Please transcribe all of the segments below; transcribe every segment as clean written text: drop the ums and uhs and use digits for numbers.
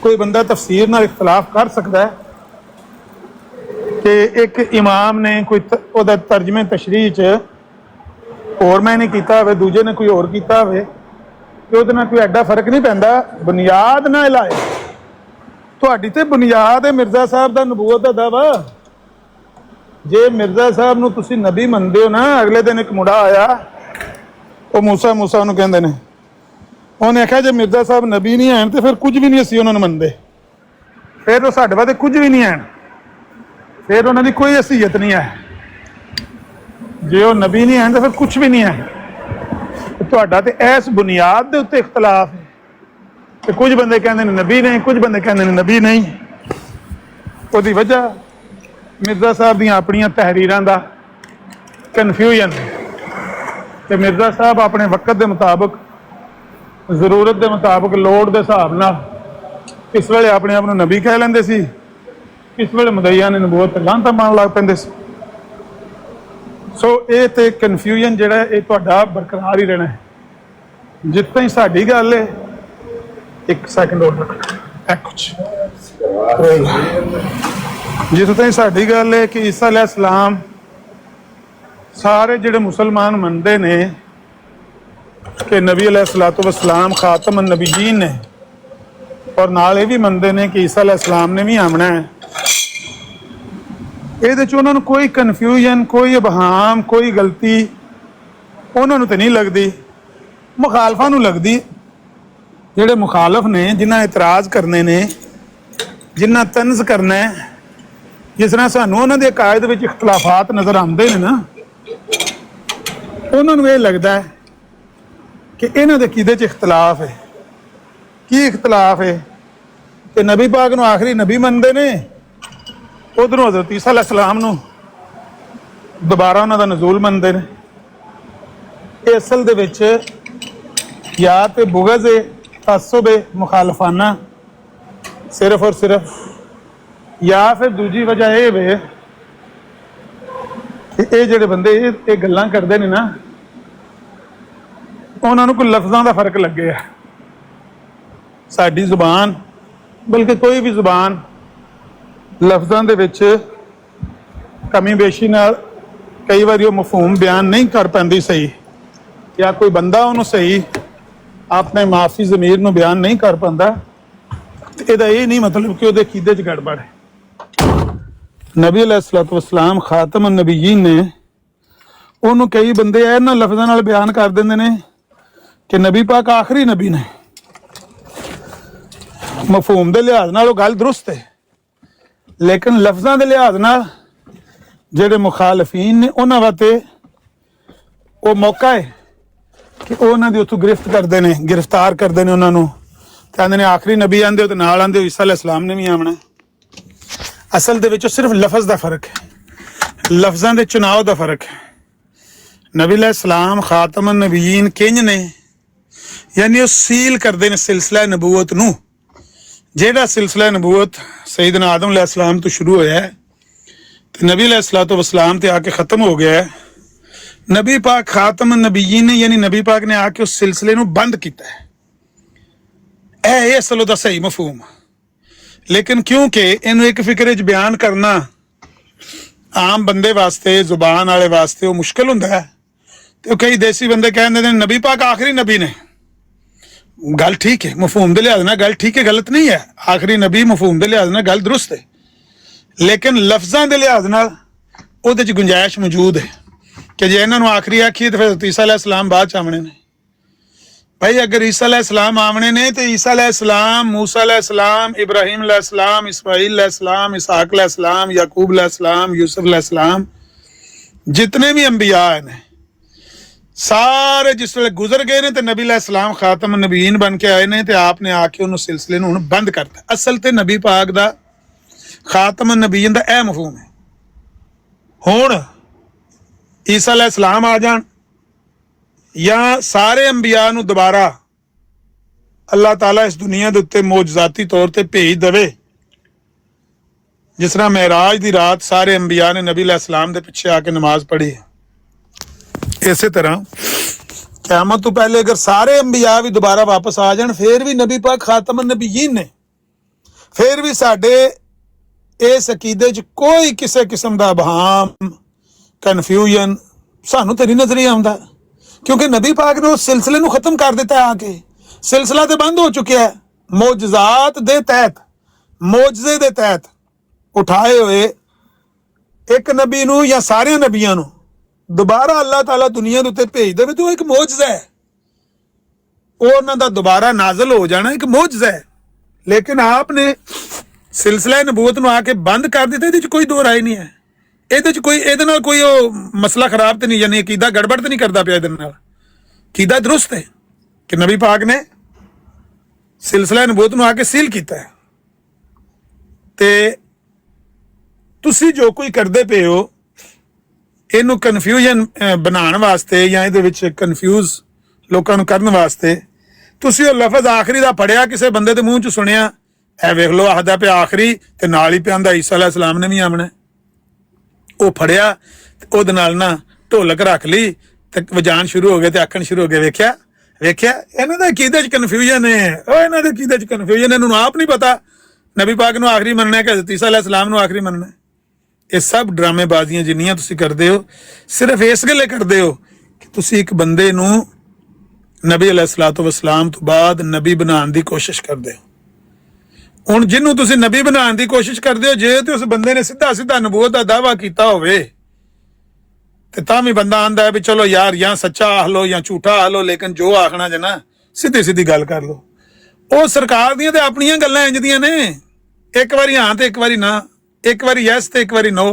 कोई बंदा तफसीर नाल इख्तलाफ कर सकता है कि एक इमाम ने कोई ओहदा तर्जमे तशरीह च होर मैंने किया हो, दूजे ने कोई होर किया हो, तो ਉਹਦੇ ਨਾਲ कोई एडा फर्क नहीं पैंदा। बुनियाद ना हिलाए। ਤੁਹਾਡੀ ਤੇ बुनियाद है मिर्जा साहब का नबूवत का दावा। जे मिर्जा साहब ਨੂੰ ਤੁਸੀਂ नबी ਮੰਨਦੇ हो ना, अगले दिन एक मुंडा आया, वो मूसा ਉਹਨੂੰ ਕਹਿੰਦੇ ਨੇ, ਉਹਨੇ आख्या जे मिर्जा साहब नबी नहीं हैं तो फिर कुछ भी नहीं ਅਸੀਂ ਉਹਨਾਂ ਨੂੰ ਮੰਨਦੇ, फिर वो ਸਾਡੇ ਵਾਸਤੇ कुछ भी नहीं हैं, फिर उन्होंने कोई हैसियत नहीं है। जे वो नबी नहीं है तो फिर कुछ भी नहीं है। ਤੁਹਾਡਾ ਤੇ ਇਸ ਬੁਨਿਆਦ ਦੇ ਉੱਤੇ ਇਖਤਲਾਫ ਹੈ ਕਿ ਕੁਝ ਬੰਦੇ ਕਹਿੰਦੇ ਨੇ ਨਬੀ ਨਹੀਂ, ਕੁਝ ਬੰਦੇ ਕਹਿੰਦੇ ਨੇ ਨਬੀ ਨਹੀਂ। ਉਹਦੀ ਵਜ੍ਹਾ ਮਿਰਜ਼ਾ ਸਾਹਿਬ ਦੀਆਂ ਆਪਣੀਆਂ ਤਹਿਰੀਰਾਂ ਦਾ ਕਨਫਿਊਜ਼ਨ ਤੇ ਮਿਰਜ਼ਾ ਸਾਹਿਬ ਆਪਣੇ ਵਕਤ ਦੇ ਮੁਤਾਬਕ, ਜ਼ਰੂਰਤ ਦੇ ਮੁਤਾਬਕ, ਲੋੜ ਦੇ ਹਿਸਾਬ ਨਾਲ ਕਿਸ ਵੇਲੇ ਆਪਣੇ ਆਪ ਨੂੰ ਨਬੀ ਕਹਿ ਲੈਂਦੇ ਸੀ, ਕਿਸ ਵੇਲੇ ਮੁਦਈਆਂ ਨੇ ਨਬੂਵਤ ਤੇ ਲਾਂਤਾਂ ਮਾਰਨ ਲੱਗ ਪੈਂਦੇ ਸੀ। ਸੋ ਇਹ ਤੇ ਕਨਫਿਊਜ਼ਨ ਜਿਹੜਾ ਇਹ ਤੁਹਾਡਾ ਬਰਕਰਾਰ ਹੀ ਰਹਿਣਾ ਹੈ। ਜਿੱਥੇ ਹੀ ਸਾਡੀ ਗੱਲ ਹੈ, ਇੱਕ ਸੈਕਿੰਡ ਹੋਰ ਰੱਖਣਾ ਕੁਛ, ਜਿੱਥੇ ਤਾਈਂ ਸਾਡੀ ਗੱਲ ਹੈ ਕਿ ਈਸਾ अलैहिस्सलाम ਸਾਰੇ ਜਿਹੜੇ ਮੁਸਲਮਾਨ ਮੰਨਦੇ ਨੇ ਕਿ ਨਬੀ अलैहिस्सलाम ਖਾਤਮ नबीयीन ਨੇ, ਔਰ ਨਾਲ ਇਹ ਵੀ ਮੰਨਦੇ ਨੇ ਕਿ ਈਸਾ अलैहिस्सलाम ਨੇ ਵੀ ਆਉਣਾ ਹੈ। ਇਹਦੇ 'ਚ ਉਹਨਾਂ ਨੂੰ ਕੋਈ ਕਨਫਿਊਜ਼ਨ, ਕੋਈ ਇਬਹਾਮ, ਕੋਈ ਗਲਤੀ ਉਹਨਾਂ ਨੂੰ ਤਾਂ ਨਹੀਂ ਲੱਗਦੀ, ਮੁਖਾਲਫਾਂ ਨੂੰ ਲੱਗਦੀ। ਜਿਹੜੇ ਮੁਖਾਲਫ ਨੇ, ਜਿਨ੍ਹਾਂ ਇਤਰਾਜ਼ ਕਰਨੇ ਨੇ, ਜਿਨ੍ਹਾਂ ਤਨਜ਼ ਕਰਨਾ ਹੈ, ਜਿਸ ਤਰ੍ਹਾਂ ਸਾਨੂੰ ਉਹਨਾਂ ਦੇ ਅਕਾਇਦ ਵਿੱਚ ਇਖਤਲਾਫਾਤ ਨਜ਼ਰ ਆਉਂਦੇ ਨੇ ਨਾ, ਉਹਨਾਂ ਨੂੰ ਇਹ ਲੱਗਦਾ ਹੈ ਕਿ ਇਹਨਾਂ ਦੇ ਅਕੀਦੇ 'ਚ ਇਖਤਲਾਫ ਹੈ। ਕੀ ਇਖਤਲਾਫ ਹੈ? ਕਿ ਨਬੀ ਪਾਕ ਨੂੰ ਆਖਰੀ ਨਬੀ ਮੰਨਦੇ ਨੇ, ਉਧਰੋਂ ਹਜ਼ਰਤ ਈਸਾ अलैहिस्सलाम ਨੂੰ ਦੁਬਾਰਾ ਉਹਨਾਂ ਦਾ ਨਜ਼ੂਲ ਮੰਨਦੇ ਨੇ। ਇਹ ਅਸਲ ਦੇ ਵਿੱਚ ਜਾਂ ਤੇ ਬੁਗਜ਼ ਹੈ, ਤਾਸੁਬ ਹੈ, ਮੁਖਾਲਫਾਨਾ ਸਿਰਫ ਔਰ ਸਿਰਫ, ਜਾਂ ਫਿਰ ਦੂਜੀ ਵਜ੍ਹਾ ਇਹ ਵੇ ਕਿ ਇਹ ਜਿਹੜੇ ਬੰਦੇ ਇਹ ਗੱਲਾਂ ਕਰਦੇ ਨੇ ਨਾ, ਉਹਨਾਂ ਨੂੰ ਕੋਈ ਲਫ਼ਜ਼ਾਂ ਦਾ ਫਰਕ ਲੱਗਿਆ। ਸਾਡੀ ਜ਼ੁਬਾਨ, ਬਲਕਿ ਕੋਈ ਵੀ ਜ਼ੁਬਾਨ, ਲਫ਼ਜ਼ਾਂ ਦੇ ਵਿੱਚ ਕਮੀ ਬੇਸ਼ੀ ਨਾਲ ਕਈ ਵਾਰੀ ਉਹ ਮਫਹੂਮ ਬਿਆਨ ਨਹੀਂ ਕਰ ਪਾਉਂਦੀ ਸਹੀ, ਜਾਂ ਕੋਈ ਬੰਦਾ ਉਹਨੂੰ ਸਹੀ ਆਪਣੇ ਮਾਫੀ ਜ਼ਮੀਰ ਨੂੰ ਬਿਆਨ ਨਹੀਂ ਕਰ ਪਾਉਂਦਾ। ਤੇ ਇਹਦਾ ਇਹ ਨਹੀਂ ਮਤਲਬ ਕਿ ਉਹਦੇ ਅਕੀਦੇ 'ਚ ਗੜਬੜ ਹੈ। ਨਬੀ अलैहिस्सलाम ਖਾਤਮ नबीयीन ਨੇ, ਉਹਨੂੰ ਕਈ ਬੰਦੇ ਇਹਨਾਂ ਲਫ਼ਜ਼ਾਂ ਨਾਲ ਬਿਆਨ ਕਰ ਦਿੰਦੇ ਨੇ ਕਿ ਨਬੀ ਪਾਕ ਆਖਰੀ ਨਬੀ ਨੇ। ਮਫਹੂਮ ਦੇ ਲਿਹਾਜ਼ ਨਾਲ ਉਹ ਗੱਲ ਦਰੁਸਤ ਹੈ, ਲੇਕਿਨ ਲਫ਼ਜ਼ਾਂ ਦੇ ਲਿਹਾਜ਼ ਨਾਲ ਜਿਹੜੇ ਮੁਖਾਲਫੀਨ ਨੇ ਉਹਨਾਂ ਵਾਸਤੇ ਉਹ ਮੌਕਾ ਹੈ ਕਿ ਉਹ ਉਹਨਾਂ ਦੀ ਉੱਥੋਂ ਗ੍ਰਿਫਤਾਰ ਕਰਦੇ ਨੇ ਉਹਨਾਂ ਨੂੰ, ਕਹਿੰਦੇ ਨੇ ਆਖਰੀ ਨਬੀ ਆਂਦੇ ਹੋ ਤੇ ਨਾਲ ਆਂਦੇ ਹੋ ਈਸਾ अलैहिस्सलाम ਨੇ ਵੀ ਆਉਣਾ। ਅਸਲ ਦੇ ਵਿੱਚ ਸਿਰਫ ਲਫ਼ਜ਼ ਦਾ ਫਰਕ ਹੈ, ਲਫ਼ਜ਼ਾਂ ਦੇ ਚੁਣਾਵ ਦਾ ਫਰਕ ਹੈ। ਨਬੀ अलैहिस्सलाम ਖਾਤਮ नबीयीन ਕਿੰਜ ਨੇ, ਯਾਨੀ ਉਹ ਸੀਲ ਕਰਦੇ ਨੇ ਸਿਲਸਿਲਾ ਨਬੂਵਤ ਨੂੰ। ਜਿਹੜਾ ਸਿਲਸਿਲਾ ਨਬੂਵਤ सैयदना आदम अलैहिस्सलाम तो शुरू होया है तो नबी अलैहिस्सलाम ते आके ख़त्म हो गया है। नबी पाक खातम नबीयीन ने, यानी नबी पाक ने आके उस सिलसिले नूं बंद किया है। ये असल दा सही मफहूम, लेकिन क्योंकि इनू एक फिक्रे च बयान करना आम बंदे वास्ते, जुबान वाले वास्ते वो मुश्किल हुंदा है। तो कई देसी बंदे कहते हैं नबी पाक आखिरी नबी ने। गल ठीक है, मफहूम के लिहाज ना गल ठीक है, गलत नहीं है। आखिरी नबी मफहूम के लिहाज ना गल दुरुस्त है, लेकिन लफ्ज़ों के लिहाज नाल उहदे च गुंजाइश मौजूद है कि जे इन्हां नूं आखिरी आखीए तो फिर ईसा अलैहिस्सलाम बाद च आमने ने। भाई अगर ईसा अलैहिस्सलाम आमने ने तो ईसा अलैहिस्सलाम, मूसा अलैहिस्सलाम, इब्राहिम अलैहिस्सलाम, इस्माईल अलैहिस्सलाम, इसहाक अलैहिस्सलाम, याकूब अलैहिस्सलाम, यूसुफ अलैहिस्सलाम, जितने भी अंबिया ने सारे जिस वे गुजर गए ने तो नबी अलैहिस्सलाम खातम नबीयीन बन के आए ने, तो आपने आके उन्होंने सिलसिले नूं हुण बंद करता। असल तो नबी पाक दा खातम नबीयीन दा यह मफहूम है। हुण ईसा अलैहिस्सलाम आ जान या सारे अंबिया नूं दोबारा अल्लाह ताला इस दुनिया दे उत्ते मौजज़ाती तौर ते भेज देवे, जिस तरह मेराज दी रात सारे अंबिया ने नबी अलैहिस्सलाम दे पिछे आके नमाज पढ़ी है, इसे तरह क़यामत तो पहले अगर सारे अंबिया भी दोबारा वापस आ जान फिर भी नबी पाक खातम नबीयीन ने। ਫਿਰ ਵੀ ਸਾਡੇ ਇਸ ਅਕੀਦੇ 'ਚ ਕੋਈ ਕਿਸੇ ਕਿਸਮ ਦਾ ਵਹਾਮ ਕਨਫਿਊਜ਼ਨ ਸਾਨੂੰ ਤੇ ਨਹੀਂ ਨਜ਼ਰ ਹੀ ਆਉਂਦਾ, ਕਿਉਂਕਿ ਨਬੀ ਪਾਕ ਨੇ ਉਸ ਸਿਲਸਿਲੇ ਨੂੰ ਖਤਮ ਕਰ ਦਿੱਤਾ। ਆ ਕੇ ਸਿਲਸਿਲਾ ਤੇ ਬੰਦ ਹੋ ਚੁੱਕਿਆ ਹੈ। ਮੌਜਜ਼ਾਤ ਦੇ ਤਹਿਤ, ਮੌਜਜ਼ੇ ਦੇ ਤਹਿਤ ਉਠਾਏ ਹੋਏ ਇੱਕ ਨਬੀ ਨੂੰ ਜਾਂ ਸਾਰਿਆਂ ਨਬੀਆਂ ਨੂੰ ਦੁਬਾਰਾ ਅੱਲਾਹ ਤਾਲਾ ਦੁਨੀਆ ਦੇ ਉੱਤੇ ਭੇਜ ਦੇਵੇ ਤੇ ਉਹ ਇੱਕ ਮੌਜਜ਼ਾ ਹੈ। ਉਹ ਉਹਨਾਂ ਦਾ ਦੁਬਾਰਾ ਨਾਜ਼ਲ ਹੋ ਜਾਣਾ ਇੱਕ ਮੌਜਜ਼ਾ ਹੈ। ਲੇਕਿਨ ਆਪ ਨੇ ਸਿਲਸਿਲਾ ਨਬੂਵਤ ਨੂੰ ਆ ਕੇ ਬੰਦ ਕਰ ਦਿੱਤਾ। ਇਹਦੇ 'ਚ ਕੋਈ ਦੋ ਰਾਏ ਨਹੀਂ ਹੈ। ਇਹਦੇ ਨਾਲ ਕੋਈ ਉਹ ਮਸਲਾ ਖਰਾਬ ਤੇ ਨਹੀਂ, ਯਾਨੀ ਅਕੀਦਾ ਗੜਬੜ ਤੇ ਨਹੀਂ ਕਰਦਾ ਪਿਆ। ਇਹਦੇ ਨਾਲ ਅਕੀਦਾ ਦਰੁਸਤ ਹੈ ਕਿ ਨਬੀ ਪਾਕ ਨੇ ਸਿਲਸਿਲਾ ਨਬੂਵਤ ਨੂੰ ਆ ਕੇ ਸੀਲ ਕੀਤਾ ਹੈ। ਤੇ ਤੁਸੀਂ ਜੋ ਕੋਈ ਕਰਦੇ ਪਏ ਹੋ ਇਹਨੂੰ ਕਨਫਿਊਜ਼ਨ ਬਣਾਉਣ ਵਾਸਤੇ ਜਾਂ ਇਹਦੇ ਵਿੱਚ ਕਨਫਿਊਜ਼ ਲੋਕਾਂ ਨੂੰ ਕਰਨ ਵਾਸਤੇ ਤੁਸੀਂ ਉਹ ਲਫ਼ਜ਼ ਆਖਰੀ ਦਾ ਪੜਿਆ, ਕਿਸੇ ਬੰਦੇ ਦੇ ਮੂੰਹ 'ਚ ਸੁਣਿਆ, ਇਹ ਵੇਖ ਲਓ ਆਖਦਾ ਪਿਆ ਆਖਰੀ, ਤੇ ਨਾਲ ਹੀ ਪਿਆਂਦਾ ਈਸਾ ਅਲੈਹਿਸ ਸਲਾਮ ਨੇ ਵੀ ਆਉਣਾ। ਉਹ ਫੜਿਆ ਤੇ ਉਹਦੇ ਨਾਲ ਨਾ ਢੋਲਕ ਰੱਖ ਲਈ ਤੇ ਵਜਾਣ ਸ਼ੁਰੂ ਹੋ ਗਏ ਤੇ ਆਖਣ ਸ਼ੁਰੂ ਹੋ ਗਏ। ਵੇਖਿਆ ਇਹਨਾਂ ਦਾ ਅਕੀਦੇ 'ਚ ਕਨਫਿਊਜ਼ਨ ਹੈ। ਉਹ ਇਹਨਾਂ ਦੇ ਅਕੀਦੇ 'ਚ ਕਨਫਿਊਜ਼ਨ, ਇਹਨੂੰ ਆਪ ਨਹੀਂ ਪਤਾ ਨਬੀ ਪਾਕ ਨੂੰ ਆਖਰੀ ਮੰਨਣਾ ਕਿ ਹਜ਼ਰਤ ਈਸਾ ਅਲੈਹਿਸ ਸਲਾਮ ਨੂੰ ਆਖਰੀ ਮੰਨਣਾ। ਇਹ ਸਭ ਡਰਾਮੇਬਾਜ਼ੀਆਂ ਜਿੰਨੀਆਂ ਤੁਸੀਂ ਕਰਦੇ ਹੋ ਸਿਰਫ ਇਸ ਗੱਲੇ ਕਰਦੇ ਹੋ ਕਿ ਤੁਸੀਂ ਇੱਕ ਬੰਦੇ ਨੂੰ ਨਬੀ ਅਲੈਹਿਸਸਲਾਤੁ ਵਸਲਾਮ ਤੋਂ ਬਾਅਦ ਨਬੀ ਬਣਾਉਣ ਦੀ ਕੋਸ਼ਿਸ਼ ਕਰਦੇ ਹੋ। ਹੁਣ ਜਿਹਨੂੰ ਤੁਸੀਂ ਨਬੀ ਬਣਾਉਣ ਦੀ ਕੋਸ਼ਿਸ਼ ਕਰਦੇ ਹੋ, ਜੇ ਤੇ ਉਸ ਬੰਦੇ ਨੇ ਸਿੱਧਾ ਨਬੂਵਤ ਦਾ ਦਾਅਵਾ ਕੀਤਾ ਹੋਵੇ ਤੇ ਤਾਂ ਵੀ ਬੰਦਾ ਆਂਦਾ ਹੈ ਵੀ ਚਲੋ ਯਾਰ ਜਾਂ ਸੱਚਾ ਆਖ ਲੋ ਜਾਂ ਝੂਠਾ ਆਖ ਲੋ, ਲੇਕਿਨ ਜੋ ਆਖਣਾ ਜੇ ਨਾ ਸਿੱਧੀ ਗੱਲ ਕਰ ਲੋ। ਉਹ ਸਰਕਾਰ ਦੀਆਂ ਤੇ ਆਪਣੀਆਂ ਗੱਲਾਂ ਇੰਜ ਦੀਆਂ ਨੇ, ਇੱਕ ਵਾਰੀ ਹਾਂ ਤੇ ਇੱਕ ਵਾਰੀ ਨਾ, ਇੱਕ ਵਾਰੀ ਯੈਸ ਤੇ ਇੱਕ ਵਾਰੀ नो,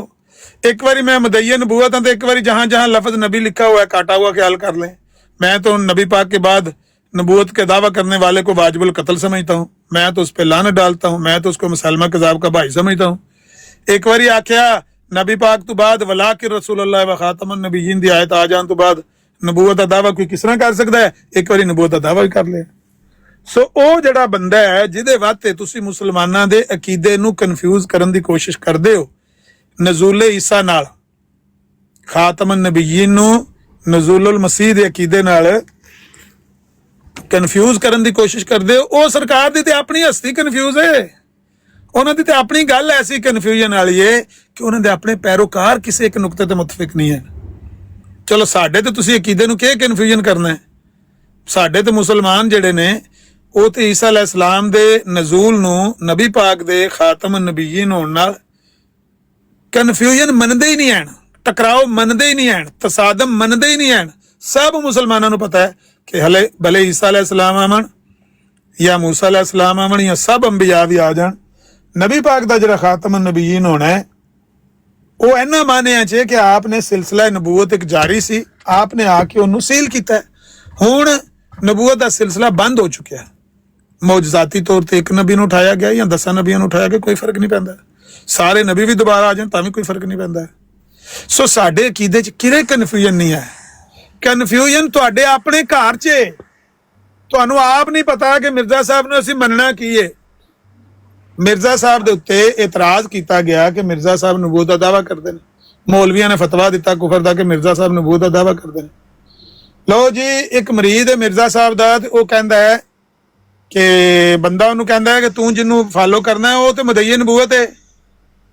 एक बारी मैं मदय्य नबूवत हूं तो एक बारी जहां जहां लफ्ज नबी लिखा हुआ है काटा हुआ ख्याल कर लें। मैं तो नबी पाक के बाद नबूवत के दावा करने वाले को वाजिबुल कत्ल समझता हूँ, मैं तो उस पर लानत डालता हूँ, मैं तो उसको मुसलमा कज़ाब का भाई समझता हूँ। एक बारी आख्या नबी पाक तो बाद वला के रसूलुल्लाह व खातमुन नबीयीन दी आयत आ जान तो बाद नबूवत का दावा कोई किस तरह कर सकता है, एक बारी नबूवत का दावा भी कर ले। सो ਉਹ ਜਿਹੜਾ ਬੰਦਾ ਹੈ ਜਿਹਦੇ ਵਾਸਤੇ ਤੁਸੀਂ ਮੁਸਲਮਾਨਾਂ ਦੇ ਅਕੀਦੇ ਨੂੰ ਕਨਫਿਊਜ਼ ਕਰਨ ਦੀ ਕੋਸ਼ਿਸ਼ ਕਰਦੇ ਹੋ, ਨਜ਼ੂਲੇ ਈਸਾ ਨਾਲ, ਖਾਤਮਨ ਨਬੀयीन ਨੂੰ ਨਜ਼ੂਲੁਲ ਮਸੀਹ ਦੇ ਅਕੀਦੇ ਨਾਲ ਕਨਫਿਊਜ਼ ਕਰਨ ਦੀ ਕੋਸ਼ਿਸ਼ ਕਰਦੇ ਹੋ, ਉਹ ਸਰਕਾਰ ਦੀ ਤੇ ਆਪਣੀ ਹਸਤੀ ਕਨਫਿਊਜ਼ ਹੈ, ਉਹਨਾਂ ਦੀ ਤੇ ਆਪਣੀ ਗੱਲ ਐਸੀ ਕਨਫਿਊਜ਼ਨ ਵਾਲੀ ਹੈ ਕਿ ਉਹਨਾਂ ਦੇ ਆਪਣੇ ਪੈਰੋਕਾਰ ਕਿਸੇ ਇੱਕ ਨੁਕਤੇ ਤੇ ਮੁਤਫਿਕ ਨਹੀਂ ਹੈ। ਚਲੋ ਸਾਡੇ ਤੇ ਤੁਸੀਂ ਅਕੀਦੇ ਨੂੰ ਕਿਹ ਕਨਫਿਊਜ਼ਨ ਕਰਨਾ ਹੈ, ਸਾਡੇ ਤੇ ਮੁਸਲਮਾਨ ਜਿਹੜੇ ਨੇ ਉਹ ਤੇ ਈਸਾ अलैहिस्सलाम ਦੇ ਨਜ਼ੂਲ ਨੂੰ ਨਬੀ ਪਾਕ ਦੇ ਖਾਤਮ ਨਬੀयीन ਹੋਣ ਨਾਲ ਕਨਫਿਊਜ਼ਨ ਮੰਨਦੇ ਹੀ ਨਹੀਂ ਹਨ, ਟਕਰਾਓ ਮੰਨਦੇ ਹੀ ਨਹੀਂ ਹਨ, ਤਸਾਦਮ ਮੰਨਦੇ ਹੀ ਨਹੀਂ ਹਨ। ਸਭ ਮੁਸਲਮਾਨਾਂ ਨੂੰ ਪਤਾ ਹੈ ਕਿ ਹਲੇ ਭਲੇ ਈਸਾ अलैहिस्सलाम ਆਵਣ ਜਾਂ ਮੂਸਾ अलैहिस्सलाम ਆਵਣ ਜਾਂ ਸਭ ਅੰਬਿਆ ਵੀ ਆ ਜਾਣ, ਨਬੀ ਪਾਕ ਦਾ ਜਿਹੜਾ ਖਾਤਮ ਨਬੀयीन ਹੋਣਾ ਹੈ ਉਹ ਇਹਨਾਂ ਮਾਨਿਆਂ 'ਚ ਕਿ ਆਪ ਨੇ ਸਿਲਸਿਲਾ ਨਬੂਵਤ ਇੱਕ ਜਾਰੀ ਸੀ, ਆਪ ਨੇ ਆ ਕੇ ਉਹਨੂੰ ਸੀਲ ਕੀਤਾ। ਹੁਣ ਨਬੂਵਤ ਦਾ ਸਿਲਸਿਲਾ ਬੰਦ ਹੋ ਚੁੱਕਿਆ। ਮੌਜਜ਼ਾਤੀ ਤੌਰ ਤੇ ਇੱਕ ਨਬੀ ਨੂੰ ਉਠਾਇਆ ਗਿਆ ਜਾਂ 10 ਨਬੀਆਂ ਨੂੰ ਉਠਾਇਆ ਗਿਆ, ਕੋਈ ਫਰਕ ਨਹੀਂ ਪੈਂਦਾ। ਸਾਰੇ ਨਬੀ ਵੀ ਦੁਬਾਰਾ ਆ ਜਾਣ ਤਾਂ ਵੀ ਕੋਈ ਫਰਕ ਨਹੀਂ ਪੈਂਦਾ। ਸੋ ਸਾਡੇ ਅਕੀਦੇ 'ਚ ਕਿਰੇ ਕਨਫਿਊਜ਼ਨ ਨਹੀਂ ਹੈ। ਕਨਫਿਊਜ਼ਨ ਤੁਹਾਡੇ ਆਪਣੇ ਘਰ 'ਚ, ਤੁਹਾਨੂੰ ਆਪ ਨਹੀਂ ਪਤਾ ਕਿ ਮਿਰਜ਼ਾ ਸਾਹਿਬ ਨੂੰ ਅਸੀਂ ਮੰਨਣਾ ਕੀ ਹੈ। ਮਿਰਜ਼ਾ ਸਾਹਿਬ ਦੇ ਉੱਤੇ ਇਤਰਾਜ਼ ਕੀਤਾ ਗਿਆ ਕਿ ਮਿਰਜ਼ਾ ਸਾਹਿਬ ਨਬੂਵਤ ਦਾ ਦਾਵਾ ਕਰਦੇ ਨੇ, ਮੌਲਵੀਆਂ ਨੇ ਫਤਵਾ ਦਿੱਤਾ ਕੁਫਰ ਦਾ ਕਿ ਮਿਰਜ਼ਾ ਸਾਹਿਬ ਨਬੂਵਤ ਦਾ ਦਾਵਾ ਕਰਦੇ ਨੇ। ਲਓ ਜੀ, ਇੱਕ ਮਰੀਦ ਹੈ ਮਿਰਜ਼ਾ ਸਾਹਿਬ ਦਾ ਤੇ ਉਹ ਕਹਿੰਦਾ ਹੈ ਕਿ ਬੰਦਾ ਉਹਨੂੰ ਕਹਿੰਦਾ ਹੈ ਕਿ ਤੂੰ ਜਿਹਨੂੰ ਫਾਲੋ ਕਰਨਾ ਹੈ ਉਹ ਤੇ ਮਦਈਏ ਨਬੂਵਤ ਹੈ।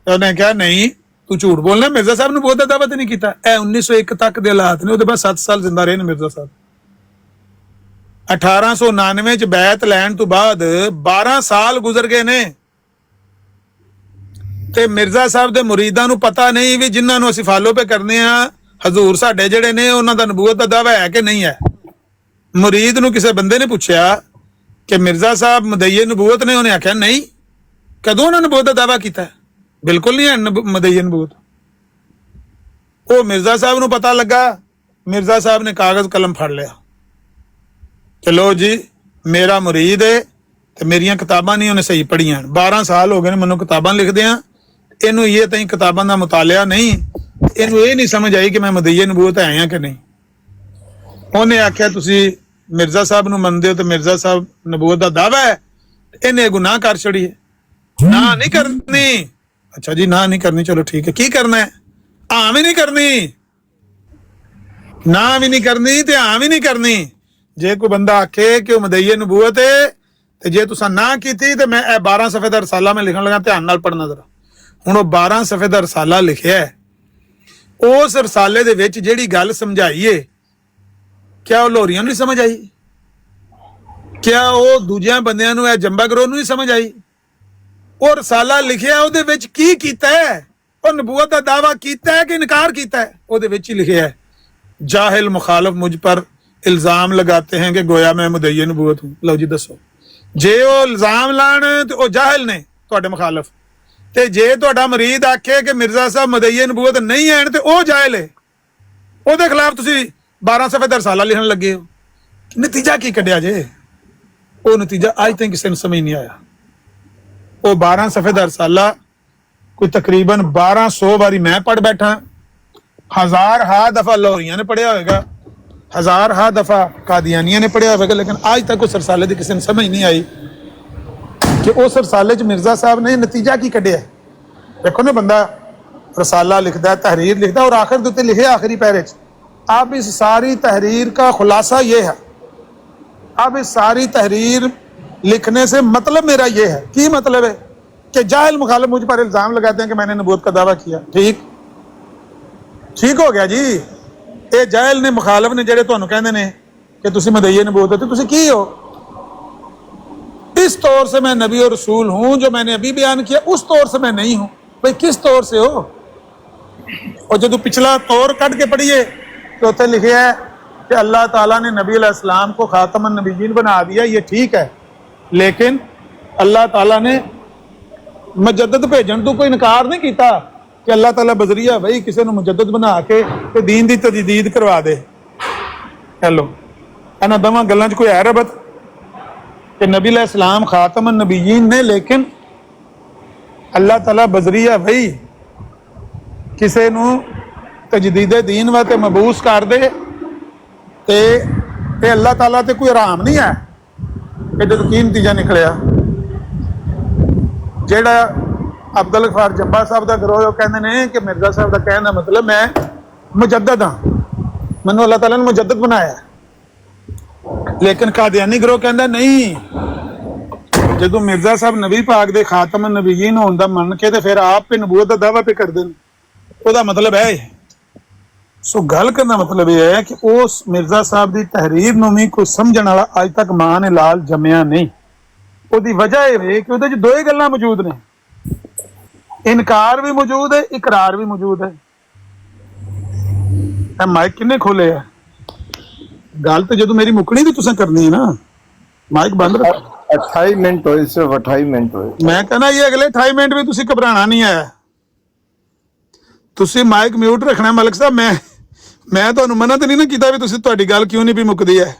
ਉਹਨੇ ਕਿਹਾ ਨਹੀਂ ਤੂੰ ਝੂਠ ਬੋਲਣਾ, ਮਿਰਜ਼ਾ ਸਾਹਿਬ ਨਬੂਵਤ ਦਾ ਦਾਵਾ ਤੇ ਨਹੀਂ ਕੀਤਾ। ਇਹ 1901 ਤੱਕ ਦੇ ਹਾਲਾਤ ਨੇ, ਉਹਦੇ ਬਾਅਦ 7 ਸਾਲ ਜ਼ਿੰਦਾ ਰਹੇ ਨੇ ਮਿਰਜ਼ਾ ਸਾਹਿਬ। 1899 ਚ ਬੈਤ ਲੈਣ ਤੋਂ ਬਾਅਦ 12 ਸਾਲ ਗੁਜ਼ਰ ਗਏ ਨੇ ਤੇ ਮਿਰਜ਼ਾ ਸਾਹਿਬ ਦੇ ਮੁਰੀਦਾਂ ਨੂੰ ਪਤਾ ਨਹੀਂ ਵੀ ਜਿਨ੍ਹਾਂ ਨੂੰ ਅਸੀਂ ਫਾਲੋ ਪੇ ਕਰਨੇ ਆ ਹਜ਼ੂਰ ਸਾਡੇ ਜਿਹੜੇ ਨੇ ਉਹਨਾਂ ਦਾ ਨਬੂਵਤ ਦਾ ਦਾਵਾ ਹੈ ਕਿ ਨਹੀਂ ਹੈ। ਮੁਰੀਦ ਨੂੰ ਕਿਸੇ ਬੰਦੇ ਨੇ ਪੁੱਛਿਆ ਕਿ ਮਿਰਜ਼ਾ ਸਾਹਿਬ ਮਦਈਏ ਨਬੂਵਤ ਨੇ, ਉਹਨੇ ਆਖਿਆ ਨਹੀਂ। ਕਦੋਂ ਉਹਨਾਂ ਨਬੂਵਤ ਦਾ ਦਾਵਾ ਕੀਤਾ? ਬਿਲਕੁਲ ਨਹੀਂ ਹੈ ਮਦਈਏ ਨਬੂਵਤ। ਉਹ ਮਿਰਜ਼ਾ ਸਾਹਿਬ ਨੂੰ ਪਤਾ ਲੱਗਾ, ਮਿਰਜ਼ਾ ਸਾਹਿਬ ਨੇ ਕਾਗਜ਼ ਕਲਮ ਫੜ ਲਿਆ, ਚਲੋ ਜੀ ਮੇਰਾ ਮੁਰੀਦ ਹੈ ਤੇ ਮੇਰੀਆਂ ਕਿਤਾਬਾਂ ਨਹੀਂ ਉਹਨੇ ਸਹੀ ਪੜ੍ਹੀਆਂ। 12 ਸਾਲ ਹੋ ਗਏ ਨੇ ਮੈਨੂੰ ਕਿਤਾਬਾਂ ਲਿਖਦਿਆਂ, ਇਹਨੂੰ ਇਹ ਤਾਂ ਕਿਤਾਬਾਂ ਦਾ ਮੁਤਾਲਿਆ ਨਹੀਂ, ਇਹਨੂੰ ਇਹ ਨਹੀਂ ਸਮਝ ਆਈ ਕਿ ਮੈਂ ਮਦਈਏ ਨਬੂਵਤ ਆਇਆ ਕਿ ਨਹੀਂ। ਉਹਨੇ ਆਖਿਆ ਤੁਸੀਂ ਮਿਰਜ਼ਾ ਸਾਹਿਬ ਨੂੰ ਮੰਨਦੇ ਹੋ ਤੇ ਮਿਰਜ਼ਾ ਸਾਹਿਬ ਨਬੂਵਤ ਦਾ ਦਾਵਾ ਹੈ, ਇਹਨੇ ਗੁਨਾਹ ਕਰ ਛੜੀ ਹੈ। ਨਾ ਨਹੀਂ ਕਰਨੀ। ਅੱਛਾ ਜੀ ਨਾ ਨਹੀਂ ਕਰਨੀ, ਚਲੋ ਠੀਕ ਹੈ। ਕੀ ਕਰਨਾ ਹੈ? ਹਾਂ ਵੀ ਨਹੀਂ ਕਰਨੀ, ਨਾ ਵੀ ਨਹੀਂ ਕਰਨੀ ਤੇ ਹਾਂ ਵੀ ਨਹੀਂ ਕਰਨੀ। ਜੇ ਕੋਈ ਬੰਦਾ ਆਖੇ ਕਿ ਉਹ ਮਦਈਏ ਨਬੂਵਤ ਹੈ ਤੇ ਜੇ ਤੁਸੀਂ ਨਾ ਕੀਤੀ ਤੇ ਮੈਂ ਇਹ 12 ਸਫ਼ੇ ਦਾ ਰਸਾਲਾ ਮੈਂ ਲਿਖਣ ਲੱਗਾ, ਧਿਆਨ ਨਾਲ ਪੜਨਾ ਜ਼ਰਾ। ਹੁਣ ਉਹ 12 ਸਫ਼ੇ ਦਾ ਰਸਾਲਾ ਲਿਖਿਆ ਹੈ, ਉਸ ਰਸਾਲੇ ਦੇ ਵਿੱਚ ਜਿਹੜੀ ਗੱਲ ਸਮਝਾਈਏ, ਕਿਆ ਉਹ ਲੋਰੀਆਂ ਨੂੰ ਨਹੀਂ ਸਮਝ ਆਈ? ਕਿਆ ਉਹ ਦੂਜਿਆਂ ਬੰਦਿਆਂ ਨੂੰ, ਇਹ ਜੰਬਾ ਗਰੋਹ ਨੂੰ ਨਹੀਂ ਸਮਝ ਆਈ? ਉਹ ਰਸਾਲਾ ਲਿਖਿਆ ਉਹਦੇ ਵਿੱਚ ਕੀ ਕੀਤਾ ਹੈ? ਉਹ ਨਬੂਵਤ ਦਾ ਦਾਵਾ ਕੀਤਾ ਹੈ ਕਿ ਇਨਕਾਰ ਕੀਤਾ ਹੈ? ਉਹਦੇ ਵਿੱਚ ਹੀ ਲਿਖਿਆ ਹੈ, जाहिल मुखालफ मुझ पर इल्जाम लगाते हैं कि गोया मैं मुदय्य नबूवत हूं। लो जी दसो, जे वो इल्जाम लाण ते वो जाहिल ने तुहाडे मुखालफ, ते जे तुहाडा मरीद आखे कि मिर्जा साहब मुदय्य नबूवत नहीं है ते वो जाहिल है, ਉਹਦੇ खिलाफ तुसीं 12 सफ़े दा रसाला लिखण लगे हो। नतीजा की कढ़िया जे? वो नतीजा अज तक किसी नूं समझ नहीं आया। वो 12 सफ़े दा रसाला कोई तकरीबन 1200 वारी मैं पढ़ बैठा, 1000 दफा लाहौरिया ने पढ़िया होगा, 1000 दफा कादियानिया ने पढ़िया होगा, लेकिन आज तक उस रसाले की किसी ने समझ नहीं आई कि उस रसाले च मिर्जा साहब ने नतीजा की कढ़िया। देखो ना, बंदा रसाला लिखता है, तहरीर लिखता है, और आखिर के उत्ते लिखे आखिरी पैरे च, अब इस सारी तहरीर का खुलासा ये है, अब इस सारी तहरीर लिखने से मतलब मेरा ये है, की मतलब है कि जाहिल मुखालिफ मुझ पर इल्जाम लगाते हैं कि मैंने नबूवत का दावा किया। ठीक हो गया जी। ये जाहिल ने, मुखालिफ ने, जेडे तुहानू कहंदे ने कि तुसीं मदईए नबूवत हो, तुसीं की हो? इस तौर से मैं नबी और रसूल हूं जो मैंने अभी बयान किया, उस तौर से मैं नहीं हूं। भाई किस तौर से हो? और जो पिछला तौर कट के पढ़िए तो उत्थे लिखे है कि अल्लाह ताला ने नबी अलैहिस्सलाम को खातमुन नबीयीन बना दिया, ये ठीक है, लेकिन अल्लाह ताला ने मुजद्दद भेजण तो कोई इनकार नहीं किया कि अल्लाह ताला बजरिया भाई किसी को मुजद्दद बना के ते दीन दी तजदीद करवा दे। हेलो, इन्हां दोवां गल्लां च कोई है रबत कि नबी अलैहिस्सलाम खातमुन नबीयीन ने, लेकिन अल्लाह ताला बजरिया भाई किसी को तजदीद दीन वास्ते मबूस कर दे ते अल्लाह ताला ते कोई आराम नहीं है। एडे तो की नतीजा निकलिया? जेड़ा अब्दुल गफ्फार जब्बा साहब का गिरोह कहते हैं कि मिर्जा साहब का कहने का मतलब मैं मुजद्दद हाँ, मैनू अल्लाह ताला ने मुजद्दद बनाया, लेकिन कादियानी गिरोह कहता नहीं, जो मिर्जा साहब नबी पाक दे खातमुन नबीयीन होने का मन के फिर आप पे नबूवत का दावा पे करते हैं, ਉਹਦਾ मतलब है। सो गल करना मतलब यह है कि उस मिर्जा साहब की तहरीर नूं भी कोई समझण वाला अज तक मां ने लाल जमया नहीं। ਉਹਦੀ वजह यह है कि ਉਹਦੇ ਚ 2 ही गल्लां मौजूद ने, इनकार भी मौजूद है, इकरार भी मौजूद है। माइक किन्ने खोले है? गल तो जो मेरी मुकनी तो तुसें करनी है ना, माइक बंद रखो। 28 मिनट होए, सिर्फ 28 मिनट होए। मैं कहना ये अगले 28 मिनट भी तुसीं घबराना नहीं है, तुसीं माइक म्यूट रखना। मलिक साहब मैं तुहानूं मना तो नहीं ना कीता भी तुसीं तुहाडी गल क्यों नहीं भी मुकदी है।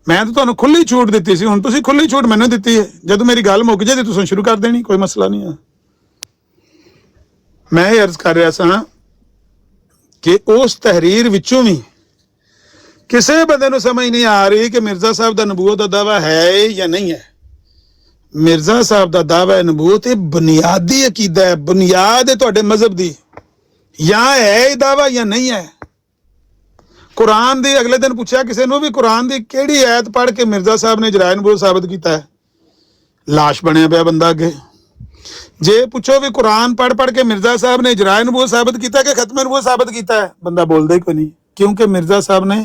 मैं तो तुहानूं खुली छूट दी सी, हुण तुसीं खुली छूट मैनूं दित्ती है। जदों मेरी गल मुक जाए तो तुसीं शुरू कर देनी, कोई मसला नहीं है। मैं ये अर्ज कर रहा सां कि उस तहरीर विचों भी किसी बंदे नूं समझ नहीं आ रही कि मिर्जा साहब का नबूवत का दावा है या नहीं है। मिर्जा साहब का दावा नबूवत ये बुनियादी अकीदा है, बुनियाद है तुहाडे मजहब की, या है दावा या नहीं है। कुरान दी अगले दिन पूछा किसी ने भी, कुरान दी केड़ी आयत पढ़ के मिर्जा साहब ने इजराए नबूवत साबित किया है? लाश बनया पिया बंदा अगे। जे पूछो भी कुरान पढ़ के मिर्जा साहब ने इजराए नबूवत साबित किया कि खत्म नबूवत साबित किया है? बंदा बोलता ही कोई नहीं, क्योंकि मिर्जा साहब ने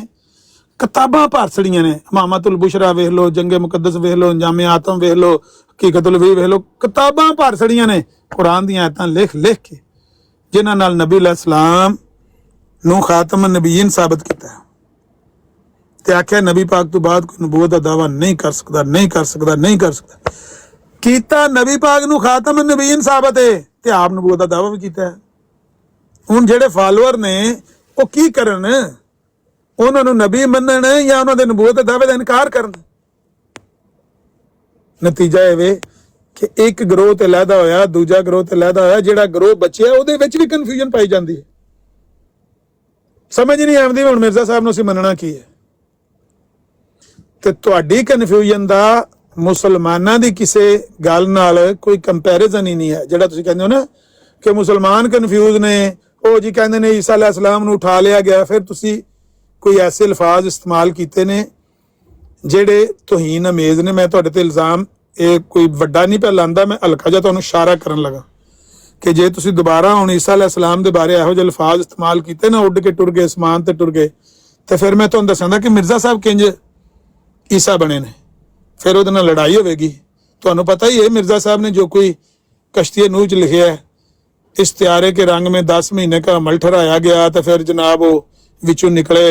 किताबां भर छड़ियां ने। इमामतुल बुशरा वेख लो, जंगे मुकद्दस वेख लो, अंजामे आतम वेख लो, हकीकतुल वही वेख लो, किताबां भर छड़ियां ने कुरान दी आयतां लिख लिख के, जिन्हां नाल नबी अलैहिस्सलाम नूं खातमुन नबीयीन साबित किया ते आख्या नबी पाक तो बाद कोई नबूवत का दावा नहीं कर सकता, नहीं कर सकता, नहीं कर सकता। कीता नबी पाक नूं खातमुन नबीयीन साबित है ते आप नबूवत का दावा भी कीता है। हुण जिहड़े फॉलोअर ने वो की करन? उन्हां नूं नबी मनण या उन्हां दे नबूवत के दावे दा इनकार करन? नतीजा ये कि एक गिरोह ते लहदा होया, दूजा गिरोह ते लहदा होया, जिहड़ा गिरोह बचिया उहदे विच भी कन्फ्यूजन पाई जांदी है। समझ नहीं आउंदी हुण मिर्जा साहब नूं असीं मनना की है। ते तुहाडी कन्फ्यूजन दा मुसलमानां दी किसे गल नाल कोई कंपैरिजन ही नहीं है। जिहड़ा तुसीं कहंदे हो ना कि मुसलमान कन्फ्यूज ने, ਉਹ जी कहते ने ईसा अलैहिस्सलाम ਨੂੰ उठा लिया गया, फिर तुसी कोई ऐसे अल्फाज इस्तेमाल किए ने ਜਿਹੜੇ ਤੋਹੀਨ ਅਮੇਜ਼ ਨੇ। ਮੈਂ ਤੁਹਾਡੇ ਤੇ ਇਲਜ਼ਾਮ ਇਹ ਕੋਈ ਵੱਡਾ ਨਹੀਂ ਪਿਆ ਲਾਂਦਾ, ਮੈਂ ਹਲਕਾ ਜਿਹਾ ਤੁਹਾਨੂੰ ਇਸ਼ਾਰਾ ਕਰਨ ਲੱਗਾ ਕਿ ਜੇ ਤੁਸੀਂ ਦੁਬਾਰਾ ਹੁਣ ਈਸਾ ਅਲੈਹਿਸਲਾਮ ਦੇ ਬਾਰੇ ਇਹੋ ਜਿਹੇ ਅਲਫਾਜ਼ ਇਸਤੇਮਾਲ ਕੀਤੇ ਨਾ, ਉੱਡ ਕੇ ਟੁਰ ਗਏ, ਅਸਮਾਨ ਤੇ ਟੁਰ ਗਏ, ਤੇ ਫਿਰ ਮੈਂ ਤੁਹਾਨੂੰ ਦੱਸਾਂਗਾ ਕਿ ਮਿਰਜ਼ਾ ਸਾਹਿਬ ਕਿੰਜ ਈਸਾ ਬਣੇ ਨੇ, ਫਿਰ ਉਹਦੇ ਨਾਲ ਲੜਾਈ ਹੋਵੇਗੀ। ਤੁਹਾਨੂੰ ਪਤਾ ਹੀ ਹੈ ਮਿਰਜ਼ਾ ਸਾਹਿਬ ਨੇ ਜੋ ਕੋਈ कश्ती नूह च लिखे है, इस त्यारे के रंग में 10 महीने का अमल ठहराया गया, तो फिर जनाब वो विचों निकले,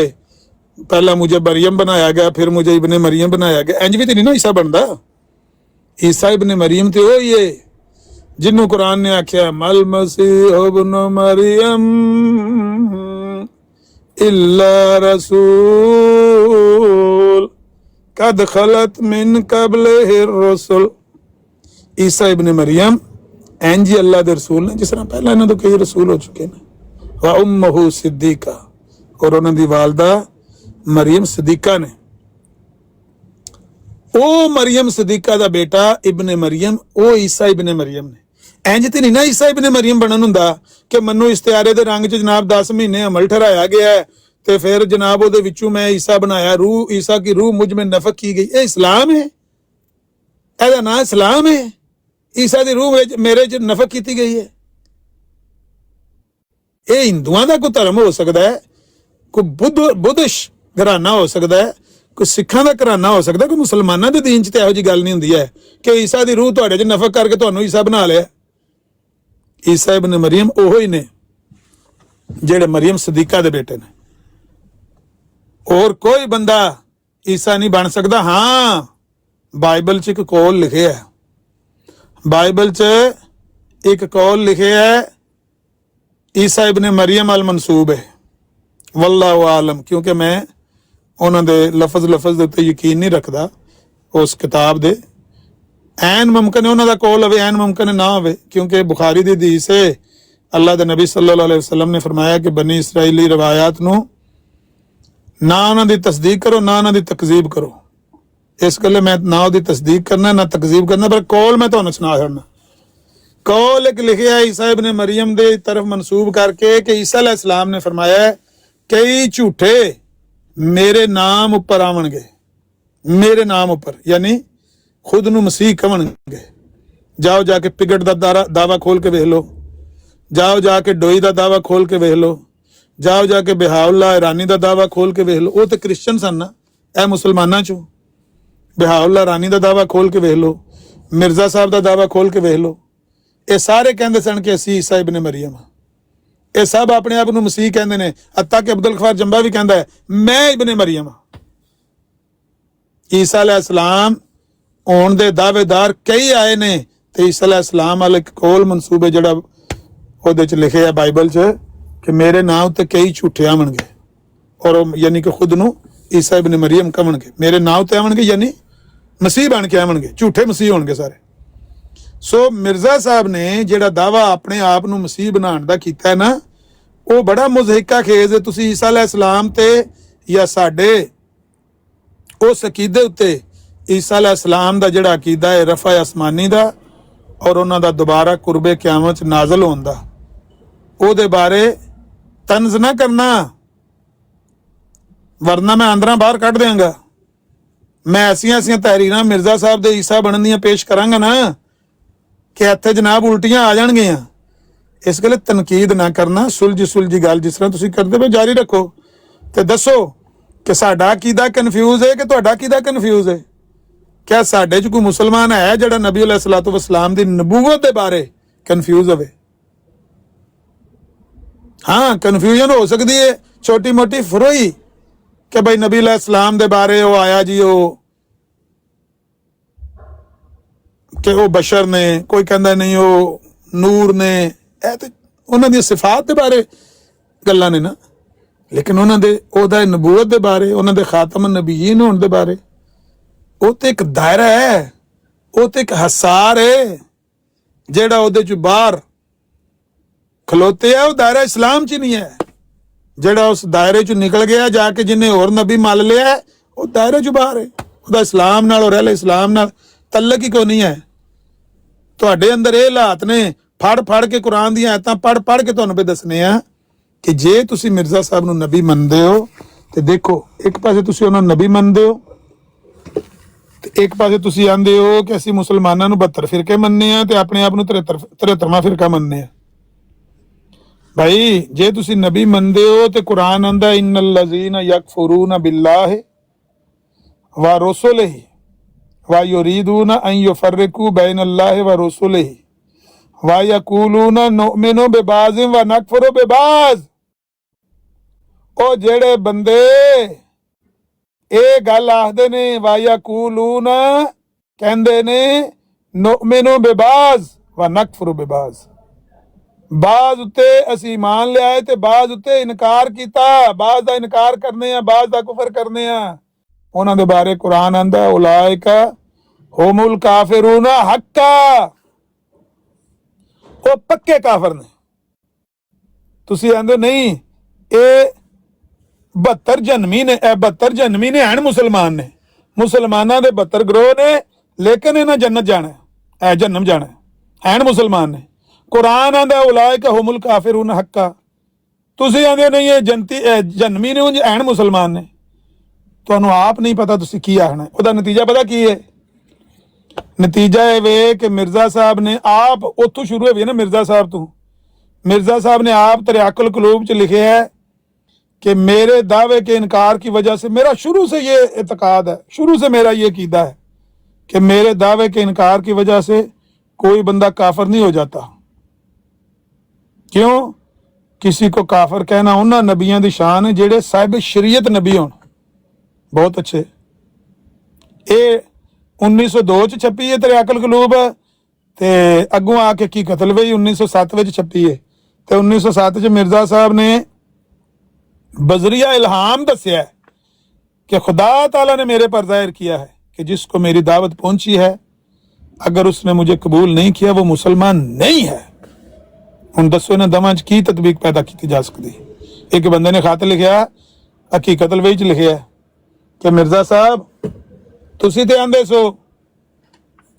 पहला मुझे मरियम बनाया गया, फिर मुझे इब्ने मरियम बनाया गया। इंज भी तो नहीं ना ईसा बनता। ईसा इब्ने मरियम तो वही है जिन्हों कुरान ने आख्या मल मसीह इब्न मरियम इल्ला रसूल कद खलत मिन कबलिहि रसूल। ईसा इब्ने मरियम इंज अल्लाह दे रसूल ने जिस तरह पहला इन्हों तो कई रसूल हो चुके हैं। वा उम्महु सिद्दीका, और उन्हों दी वालदा मरियम सिद्दीका ने। ओ मरियम सिद्दीका दा बेटा इब्ने मरियम, ओ ईसा इब्ने मरियम ने। इंज ते नहीं ना ईसा इब्ने मरियम बनन हुंदा कि मन्नू इस्तियारे दे रंग च जनाब 10 महीने अमल ठहराया गया है, ते फिर जनाब ओदे विचों मैं ईसा बनाया, रूह ईसा की रूह मुझ में नफक की गई। ये इस्लाम है, एदा नाम इस्लाम है। ईसा दी रूह मेरे च नफक की गई है। ये हिंदुआं दा कोई धर्म हो सकता है, कोई बुद्धिश घराना हो सकता है, कोई सिखां दा घराना हो सकता है, कोई मुसलमानां दे दीन च ते इहो जी गल नहीं हुंदी है कि ईसा दी रूह तुहाडे च नफक करके तुहानूं ईसा बना लिया। ईसा इब्न मरियम ओहो ही ने जेड़े मरियम सदीका दे बेटे ने। और कोई बंदा ईसा नहीं बन सकता। हाँ, बाइबल च एक कौल लिखे है, बाइबल च एक कौल लिखे है ईसा इब्ने मरियम अल मनसूब है, वल्लाहु आलम, क्योंकि मैं उन्होंने लफज के उत्ते यकीन नहीं रखता उस किताब दे। ऐन मुमकिन है उन्होंने कौल होवे, ऐन मुमकिन ना होवे, क्योंकि बुखारी दी हदीस है अल्लाह दे नबी सल्लल्लाहु अलैहि वसल्लम ने फरमाया कि बनी इसराइली रवायात नूं ना उन्होंने तस्दीक करो ना उन्होंने तकजीब करो। इस गल मैं ना उसकी तस्दीक करना ना तकजीब करना, पर कौल मैं तुहानूं सुना छड़ना। कौल एक लिखे है ईसा इब्ने मरियम दे तरफ मनसूब करके कि ईसा अलैहिस्सलाम ने फरमाया कई झूठे मेरे नाम उपर आवणगे, मेरे नाम उपर, यानी खुद नूं मसीह कहणगे। जाओ जाके पिगट दा दावा खोल के वेख लो, जाओ जाके डोई दा दावा खोल के वेख लो, जाओ जाके बिहाउल्लाह ईरानी दा दावा खोल के वेख लो। वो तो क्रिश्चन सन ना, ए मुसलमानां चों। बिहाउल्लाह रानी दा दावा खोल के वेख लो, मिर्जा साहब दा दावा खोल के वेख लो। ये सारे कहते सन कि असी ईसा इब्ने मरियम। ये सब अपने आप नूं मसीह कहते हैं। हत्ता कि अब्दुल गफ्फार जंबा भी कहता है मैं इब्ने मरियम। ईसा अलैहिस्सलाम होण दे दावेदार कई आए ने, ते ईसा अलैहिस्सलाम वाले कौल मनसूब है जिहड़ा ओहदे च लिखे है बाइबल च कि मेरे नाम ते कई झूठे आवणगे, और यानी कि खुद नूं ईसा इब्ने मरियम कहणगे, मेरे नाम ते आवणगे, यानी मसीह बन के आवणगे, झूठे मसीह होणगे सारे। सो मिर्जा साहब ने जिहड़ा दावा अपने आप नूं मसीह बनाउण दा कीता है ना, वो बड़ा मुज़हिका खेज है। तुसीं ईसा अलैहिस्सलाम ते या साडे उस अकीदे उत्ते ईसा अलैहिस्सलाम दा जिहड़ा अकीदा है रफा आसमानी दा और उन्हां दा दोबारा कुर्बे क़यामत नाज़िल होण दा, ओहदे बारे तंज ना करना, वरना मैं अंदर बाहर कढ़ देंगा। मैं ऐसिया तहरीर मिर्जा साहब दे ईसा बनन दियां पेश करांगा ना कि इत्थे जनाब उल्टियां आ जाणगियां। इस गल तनकीद ना करना, सुलझी गल जिस तरह तुसीं करदे पए जारी रखो, ते दसो कि साडा अकीदा कन्फ्यूज है कि तुहाडा अकीदा कन्फ्यूज है। क्या साडे च कोई मुसलमान है जिहड़ा नबी अलैहिस्सलातु वस्सलाम दी नबूवत दे बारे कन्फ्यूज होवे? हाँ, कन्फ्यूजन हो सकती है छोटी मोटी फुरोई कि भाई नबी अलैहिस्सलाम दे बारे वो आया जी कि वो बशर ने, कोई कहता नहीं वो नूर ने, ए ते उन्हां दी सिफात दे बारे गल्लां ने ना, लेकिन उन्हां दे ओहदा नबूवत दे बारे, उन्हां दे खातम नबीयीन होण दे बारे वो तो एक दायरा है, वो तो एक हसार है जेड़ा ओहदे च बाहर खलोते है। वो दायरा इस्लाम च नहीं है। जेड़ा उस दायरे चो निकल गया जाके जिन्हें और नबी मल लिया है, वो दायरे चो बाहर है। ਉਹਦਾ इस्लाम नाल और रहले इस्लाम नाल तल्लक ही कोई नहीं है। ਤੁਹਾਡੇ अंदर ये हालात ने, फड़ के कुरान दी आयतां पढ़ के ਤੁਹਾਨੂੰ पे दसने आ कि जे तुसी मिर्जा साहब नूं नबी मनदे हो ते देखो, एक पासे तुसी उन्हां नबी मनदे हो ਇੱਕ ਪਾਸੇ ਤੁਸੀਂ ਆਂਦੇ ਹੋ ਕਿ ਅਸੀਂ ਮੁਸਲਮਾਨਾਂ ਨੂੰ 72 ਫਿਰਕੇ ਮੰਨਦੇ ਆ ਤੇ ਆਪਣੇ ਆਪ ਨੂੰ 73ਵਾਂ ਫਿਰਕਾ ਮੰਨਦੇ ਆ। ਭਾਈ ਜੇ ਤੁਸੀਂ ਨਬੀ ਮੰਨਦੇ ਹੋ ਤੇ ਕੁਰਾਨ ਆਂਦਾ ਇਨਲ ਲਜ਼ੀਨਾ ਯਕਫਰੂਨ ਬਿल्लाह व रसूलिही व युरीदून अन युफर्रिकू बैन अल्लाह व रसूलिही व यकूलून नुमिनु बिबाज़ व नकफुरु बिबाज़। ओ जेड़े बंदे ਇਹ ਗੱਲ ਆਖਦੇ ਨੇ ਵਾਇਆ ਕੂਲੂਨ ਕਹਿੰਦੇ ਨੇ ਨੁਮਿਨੁ ਬਿਬਾਜ਼ व नकफुरु बिबाज़, ਬਾਜ਼ ਉੱਤੇ ਅਸੀਂ ਈਮਾਨ ਲਿਆਏ ਤੇ ਬਾਜ਼ ਉੱਤੇ ਇਨਕਾਰ ਕੀਤਾ, ਬਾਜ਼ ਦਾ ਇਨਕਾਰ ਕਰਨੇ ਆ, ਬਾਜ਼ ਦਾ ਕੁਫਰ ਕਰਨੇ ਆ। ਉਹਨਾਂ ਦੇ ਬਾਰੇ ਕੁਰਾਨ ਆਂਦਾ ਉਲਾਇਕਾ ਹੁਮੁਲ ਕਾਫਿरून ਹੱਕਾ, ਉਹ ਪੱਕੇ ਕਾਫਰ ਨੇ। ਤੁਸੀਂ ਆਂਦੇ ਨਹੀਂ ਇਹ 72 ਜਨਮੀ ਨੇ, ਇਹ 72 ਜਨਮੀ ਨੇ ਹਨ ਮੁਸਲਮਾਨ ਨੇ, ਮੁਸਲਮਾਨਾਂ ਦੇ 72 ਗਰੋਹ ਨੇ, ਲੇਕਿਨ ਇਹਨਾਂ ਜੰਨਤ ਜਾਣਾ, ਇਹ ਜन्नम ਜਾਣਾ ਹਨ ਮੁਸਲਮਾਨ ਨੇ। ਕੁਰਾਨ ਆਂਦਾ ਉਲਾਇਕਾ ਹੁਮੁਲ ਕਾਫਿरून ਹੱਕਾ, ਤੁਸੀਂ ਆਂਦੇ ਨਹੀਂ ਇਹ ਜਨਤੀ ਜਨਮੀ ਨੇ, ਉਂਝ ਹਨ ਮੁਸਲਮਾਨ ਨੇ। ਤੁਹਾਨੂੰ ਆਪ ਨਹੀਂ ਪਤਾ ਤੁਸੀਂ ਕੀ ਆਖਣਾ। ਉਹਦਾ ਨਤੀਜਾ ਪਤਾ ਕੀ ਹੈ? ਨਤੀਜਾ ਇਹ ਵੇ ਕਿ ਮਿਰਜ਼ਾ ਸਾਹਿਬ ਨੇ ਆਪ ਉੱਥੋਂ ਸ਼ੁਰੂ ਹੋਈ ਨਾ, ਮਿਰਜ਼ਾ ਸਾਹਿਬ ਤੋਂ। मिर्जा साहब ने आप तरियाकुल कुलूब च लिखे है कि मेरे दावे के इनकार की वजह से, मेरा शुरू से ये एतकाद है, शुरू से मेरा ये कीदा है कि मेरे दावे के इनकार की वजह से कोई बंदा काफिर नहीं हो जाता। क्यों? किसी को काफिर कहना उन्होंने नबियों की शान है जेड़े साहिब शरीयत नबी होन। बहुत अच्छे। ये 1902 च छपी है तरियाकुल कुलूब, ते अगों आके की कतल वही 1907 में छपी है। तो 1907 च मिर्जा साहब ने बजरिया इल्हाम दसिया कि खुदा ताला ने मेरे पर जाहिर किया है कि जिसको मेरी दावत पहुंची है अगर उसने मुझे कबूल नहीं किया वो मुसलमान नहीं है। हुण दसो इन्हां दवां च की तदबीक पैदा की जा सकती। एक बंदे ने खत लिखिया हकीकत वही च लिखिया कि मिर्जा साहब तुसीं ते आंदे सो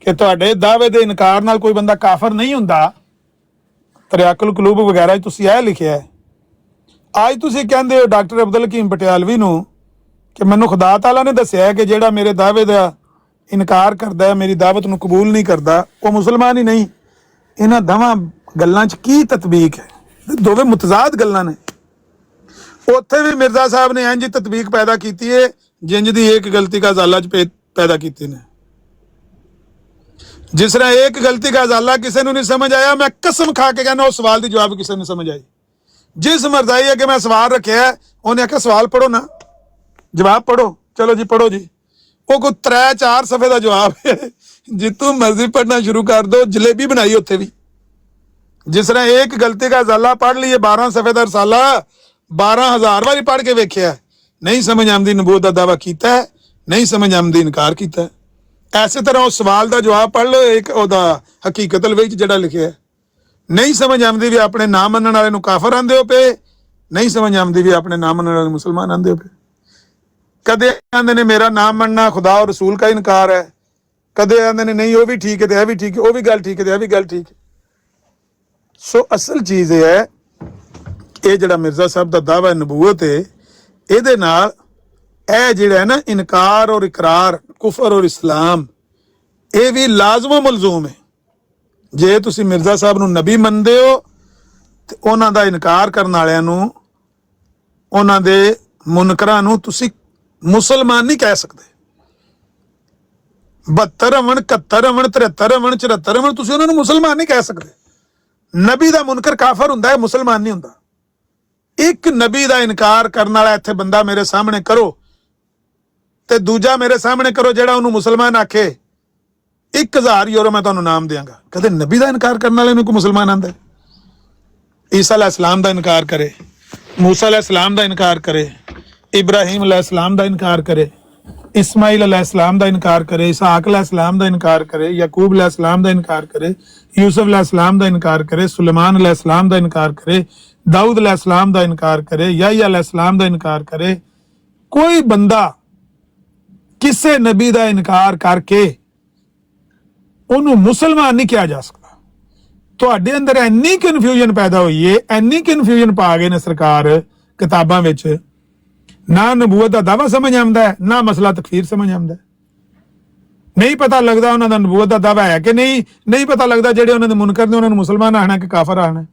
कि तुहाडे दावे दे इनकार नाल कोई बंदा काफिर नहीं हुंदा, तरियाकुल कुलूब वगैरह तुसीं यह लिखिया है। आज तुसीं कहंदे हो डॉक्टर अब्दुल हकीम पटियालवी नूं कि मैनूं खुदा ताला ने दस्सिया है कि जिहड़ा मेरे दावे दा इनकार करदा है, मेरी दावत नूं कबूल नहीं करदा, वो मुसलमान ही नहीं। इन्हां दवां गल्लां च की ततबीक है? दोवें मुतजाद गल्लां ने। उत्थे भी मिर्जा साहब ने इंज ततबीक पैदा कीती है जिंज दी एक गलती का ज़ाला च पैदा कीती ने। जिस तरह एक गलती का ज़ाला किसी ने नहीं समझ आया, मैं कसम खा के कहना उस सवाल की जवाब किसी ने समझ आई। जिस मर्जाई है कि मैं सवाल रखे है उन्हें आख्या सवाल पढ़ो ना, जवाब पढ़ो, चलो जी पढ़ो जी। वो कोई 3-4 सफ़े का जवाब है, जितों मर्जी पढ़ना शुरू कर दो, जलेबी बनाई उत्थे भी। जिस तरह एक गलती का ज़ाला पढ़ लिए 12 सफ़े का रसाला 12,000 बारी पढ़ के वेख्या, नहीं समझ आमदी नबूवत का दावा किया है, नहीं समझ आमदी इनकार किया है। ऐसे तरह उस सवाल का जवाब पढ़ लो, एक ओदा हकीकत अलवई जड़ा लिखे है, नहीं समझ आमदी भी अपने ना मनण वाले नूं काफिर आंदे हो पे, नहीं समझ आमदी भी अपने ना मनण वाले मुसलमान आंदे हो पे। कदे आंदे ने मेरा नाम मनना खुदा और रसूल का इनकार है, कदे आंदे ने नहीं वो भी ठीक है तो यह भी ठीक है, वो भी गल ठीक है तो यह भी गल ठीक है। सो असल चीज़ ये है, ये जिहड़ा मिर्जा साहब का दावा नबूवत है, इहदे नाल ਇਹ ਜਿਹੜਾ ਹੈ ਨਾ ਇਨਕਾਰ और इकरार, कुफर और इस्लाम, ਇਹ ਵੀ ਲਾਜ਼ਮ ਮਲਜ਼ੂਮ ਹੈ। ਜੇ ਤੁਸੀਂ ਮਿਰਜ਼ਾ ਸਾਹਿਬ ਨੂੰ ਨਬੀ ਮੰਨਦੇ ਹੋ ਤੇ ਉਹਨਾਂ ਦਾ ਇਨਕਾਰ ਕਰਨ ਵਾਲਿਆਂ ਨੂੰ, ਉਹਨਾਂ ਦੇ ਮੁਨਕਰਾਂ ਨੂੰ ਤੁਸੀਂ ਮੁਸਲਮਾਨ ਨਹੀਂ ਕਹਿ ਸਕਦੇ। 72 ਅਵਣ 71 ਅਵਣ 73 ਅਵਣ 74 ਅਵਣ ਤੁਸੀਂ ਉਹਨਾਂ ਨੂੰ ਮੁਸਲਮਾਨ ਨਹੀਂ ਕਹਿ ਸਕਦੇ। ਨਬੀ ਦਾ ਮੁਨਕਰ ਕਾਫਰ ਹੁੰਦਾ ਹੈ, ਮੁਸਲਮਾਨ ਨਹੀਂ ਹੁੰਦਾ। ਇੱਕ ਨਬੀ ਦਾ ਇਨਕਾਰ ਕਰਨ ਵਾਲਾ ਇੱਥੇ ਬੰਦਾ ਮੇਰੇ ਸਾਹਮਣੇ ਕਰੋ ਤੇ ਦੂਜਾ ਮੇਰੇ ਸਾਹਮਣੇ ਕਰੋ ਜਿਹੜਾ ਉਹਨੂੰ ਮੁਸਲਮਾਨ ਆਖੇ, 1000 ਯੂਰੋ ਮੈਂ ਤੁਹਾਨੂੰ ਨਾਮ ਦਿਆਂਗਾ। ਕਦੇ ਨਬੀ ਦਾ ਇਨਕਾਰ ਕਰਨ ਵਾਲੇ ਨੂੰ ਕੋਈ ਮੁਸਲਮਾਨ ਆਂਦਾ? ਈਸਾ अलैहिस्सलाम ਦਾ ਇਨਕਾਰ ਕਰੇ, मूसा अलैहिस्सलाम ਦਾ ਇਨਕਾਰ ਕਰੇ, इब्राहिम अलैहिस्सलाम ਦਾ ਇਨਕਾਰ ਕਰੇ, इस्माइल अलैहिस्सलाम ਦਾ ਇਨਕਾਰ ਕਰੇ, इसहाक अलैहिस्सलाम ਦਾ ਇਨਕਾਰ ਕਰੇ, याकूब अलैहिस्सलाम ਦਾ ਇਨਕਾਰ ਕਰੇ, यूसुफ अलैहिस्सलाम ਦਾ इनकार करे, सुलेमान अलैहिस्सलाम ਦਾ इनकार करे, दाऊद अलैहिस्सलाम ਦਾ इनकार करे, याह्या अलैहिस्सलाम ਦਾ इनकार करे। कोई बंदा किसी नबी का इनकार करके उन्होंने मुसलमान नहीं किया जा सकता। तुहाडे अंदर इन्नी कन्फ्यूजन पैदा हुई है, इन्नी कन्फ्यूजन पा गए ने सरकार किताबां विच, ना नबूवत का दावा समझ आंदा है, ना मसला तकफीर समझ आंदा है। ਨਹੀਂ ਪਤਾ ਲੱਗਦਾ ਉਹਨਾਂ ਦਾ ਨਬੂਵਤ ਦਾ ਦਾਵਾ ਹੈ ਕਿ ਨਹੀਂ ਪਤਾ ਲੱਗਦਾ ਜਿਹੜੇ ਉਹਨਾਂ ਦੇ ਮੁਨਕਰ ਨੇ ਉਹਨਾਂ ਨੂੰ ਮੁਸਲਮਾਨ ਆਖਣਾ ਕਿ ਕਾਫਰ ਆਖਣਾ।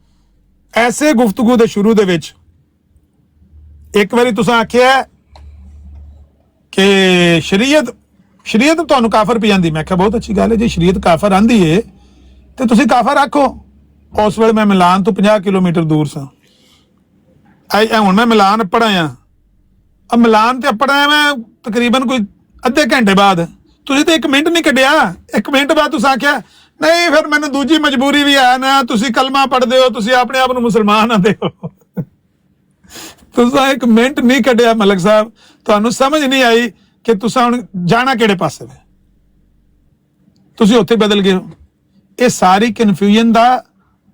ਐਸੇ ਗੁਫ਼ਤਗੂ ਦੇ ਸ਼ੁਰੂ ਦੇ ਵਿੱਚ ਇੱਕ ਵਾਰੀ ਤੁਸੀਂ ਆਖਿਆ ਕਿ ਸ਼ਰੀਅਤ ਤੁਹਾਨੂੰ ਕਾਫਰ ਪਈ ਜਾਂਦੀ। ਮੈਂ ਕਿਹਾ ਬਹੁਤ ਅੱਛੀ ਗੱਲ ਹੈ, ਜੇ ਸ਼ਰੀਅਤ ਕਾਫਰ ਆਂਦੀ ਏ ਤੇ ਤੁਸੀਂ ਕਾਫਰ ਆਖੋ। ਉਸ ਵੇਲੇ ਮੈਂ ਮਿਲਾਨ ਤੋਂ 50 ਕਿਲੋਮੀਟਰ ਦੂਰ ਸਾਂ। ਹੁਣ ਮੈਂ ਮਿਲਾਨ ਪੜਾਇਆ, ਮਿਲਾਨ ਤੇ ਪੜਾਇਆ ਮੈਂ ਤਕਰੀਬਨ ਕੋਈ ਅੱਧੇ ਘੰਟੇ ਬਾਅਦ। ਤੁਸੀਂ ਤੇ 1 ਮਿੰਟ ਨਹੀਂ ਕੱਢਿਆ। 1 ਮਿੰਟ ਬਾਅਦ ਤੁਸੀਂ ਆਖਿਆ ਨਹੀਂ ਫਿਰ ਮੈਨੂੰ ਦੂਜੀ ਮਜਬੂਰੀ ਵੀ ਹੈ ਨਾ, ਤੁਸੀਂ ਕਲਮਾ ਪੜ੍ਹਦੇ ਹੋ, ਤੁਸੀਂ ਆਪਣੇ ਆਪ ਨੂੰ ਮੁਸਲਮਾਨ ਆਂਦੇ ਹੋ। ਤੁਸੀਂ 1 ਮਿੰਟ ਨਹੀਂ ਕੱਢਿਆ ਮਲਕ ਸਾਹਿਬ, ਤੁਹਾਨੂੰ ਸਮਝ ਨਹੀਂ ਆਈ ਕਿ ਤੁਸੀਂ ਹੁਣ ਜਾਣਾ ਕਿਹੜੇ ਪਾਸੇ ਵੇ, ਤੁਸੀਂ ਉੱਥੇ ਬਦਲ ਗਏ ਹੋ। ਇਹ ਸਾਰੀ ਕਨਫਿਊਜ਼ਨ ਦਾ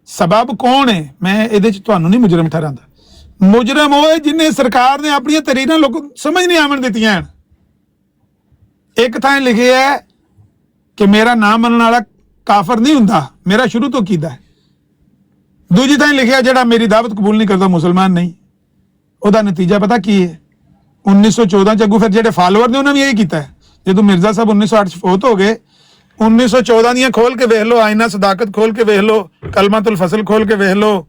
ਸਬਬ ਕੌਣ ਹੈ? ਮੈਂ ਇਹਦੇ ਚ ਤੁਹਾਨੂੰ ਨਹੀਂ ਮੁਜਰਮ ਠਹਿਰਾਂਦਾ। ਮੁਜਰਮ ਉਹ ਹੈ ਜਿਨੇ ਸਰਕਾਰ ਨੇ ਆਪਣੀਆਂ ਤਰੀਰਾਂ ਲੋਕ ਸਮਝ ਨਹੀਂ ਆਵਣ ਦਿੱਤੀਆਂ। ਇੱਕ ਥਾਂ ਲਿਖਿਆ ਹੈ ਕਿ ਮੇਰਾ ਨਾਮ ਮੰਨਣ ਵਾਲਾ ਕਾਫਰ ਨਹੀਂ ਹੁੰਦਾ, ਮੇਰਾ ਸ਼ੁਰੂ ਤੋਂ ਕੀਤਾ ਹੈ। ਦੂਜੀ ਥਾਂ ਲਿਖਿਆ ਜਿਹੜਾ ਮੇਰੀ ਦਾਵਤ ਕਬੂਲ ਨਹੀਂ ਕਰਦਾ ਮੁਸਲਮਾਨ ਨਹੀਂ। ਉਹਦਾ ਨਤੀਜਾ ਪਤਾ ਕੀ ਹੈ? 1914 ਚ ਅੱਗੂ ਫਿਰ ਜਿਹੜੇ ਫਾਲੋਅਰ ਨੇ ਉਹਨਾਂ ਵੀ ਇਹੀ ਕੀਤਾ ਹੈ। ਜਦੋਂ ਮਿਰਜ਼ਾ ਸਾਹਿਬ 1908 ਚ ਫੌਤ ਹੋ ਗਏ, 1914 ਦੀਆਂ ਖੋਲ ਕੇ ਵੇਖ ਲਓ, ਆਇਨਾ ਸਦਾਕਤ ਖੋਲ ਕੇ ਵੇਖ ਲਓ, ਕਲਮਾਤੁਲ ਫਸਲ ਖੋਲ ਕੇ ਵੇਖ ਲਓ,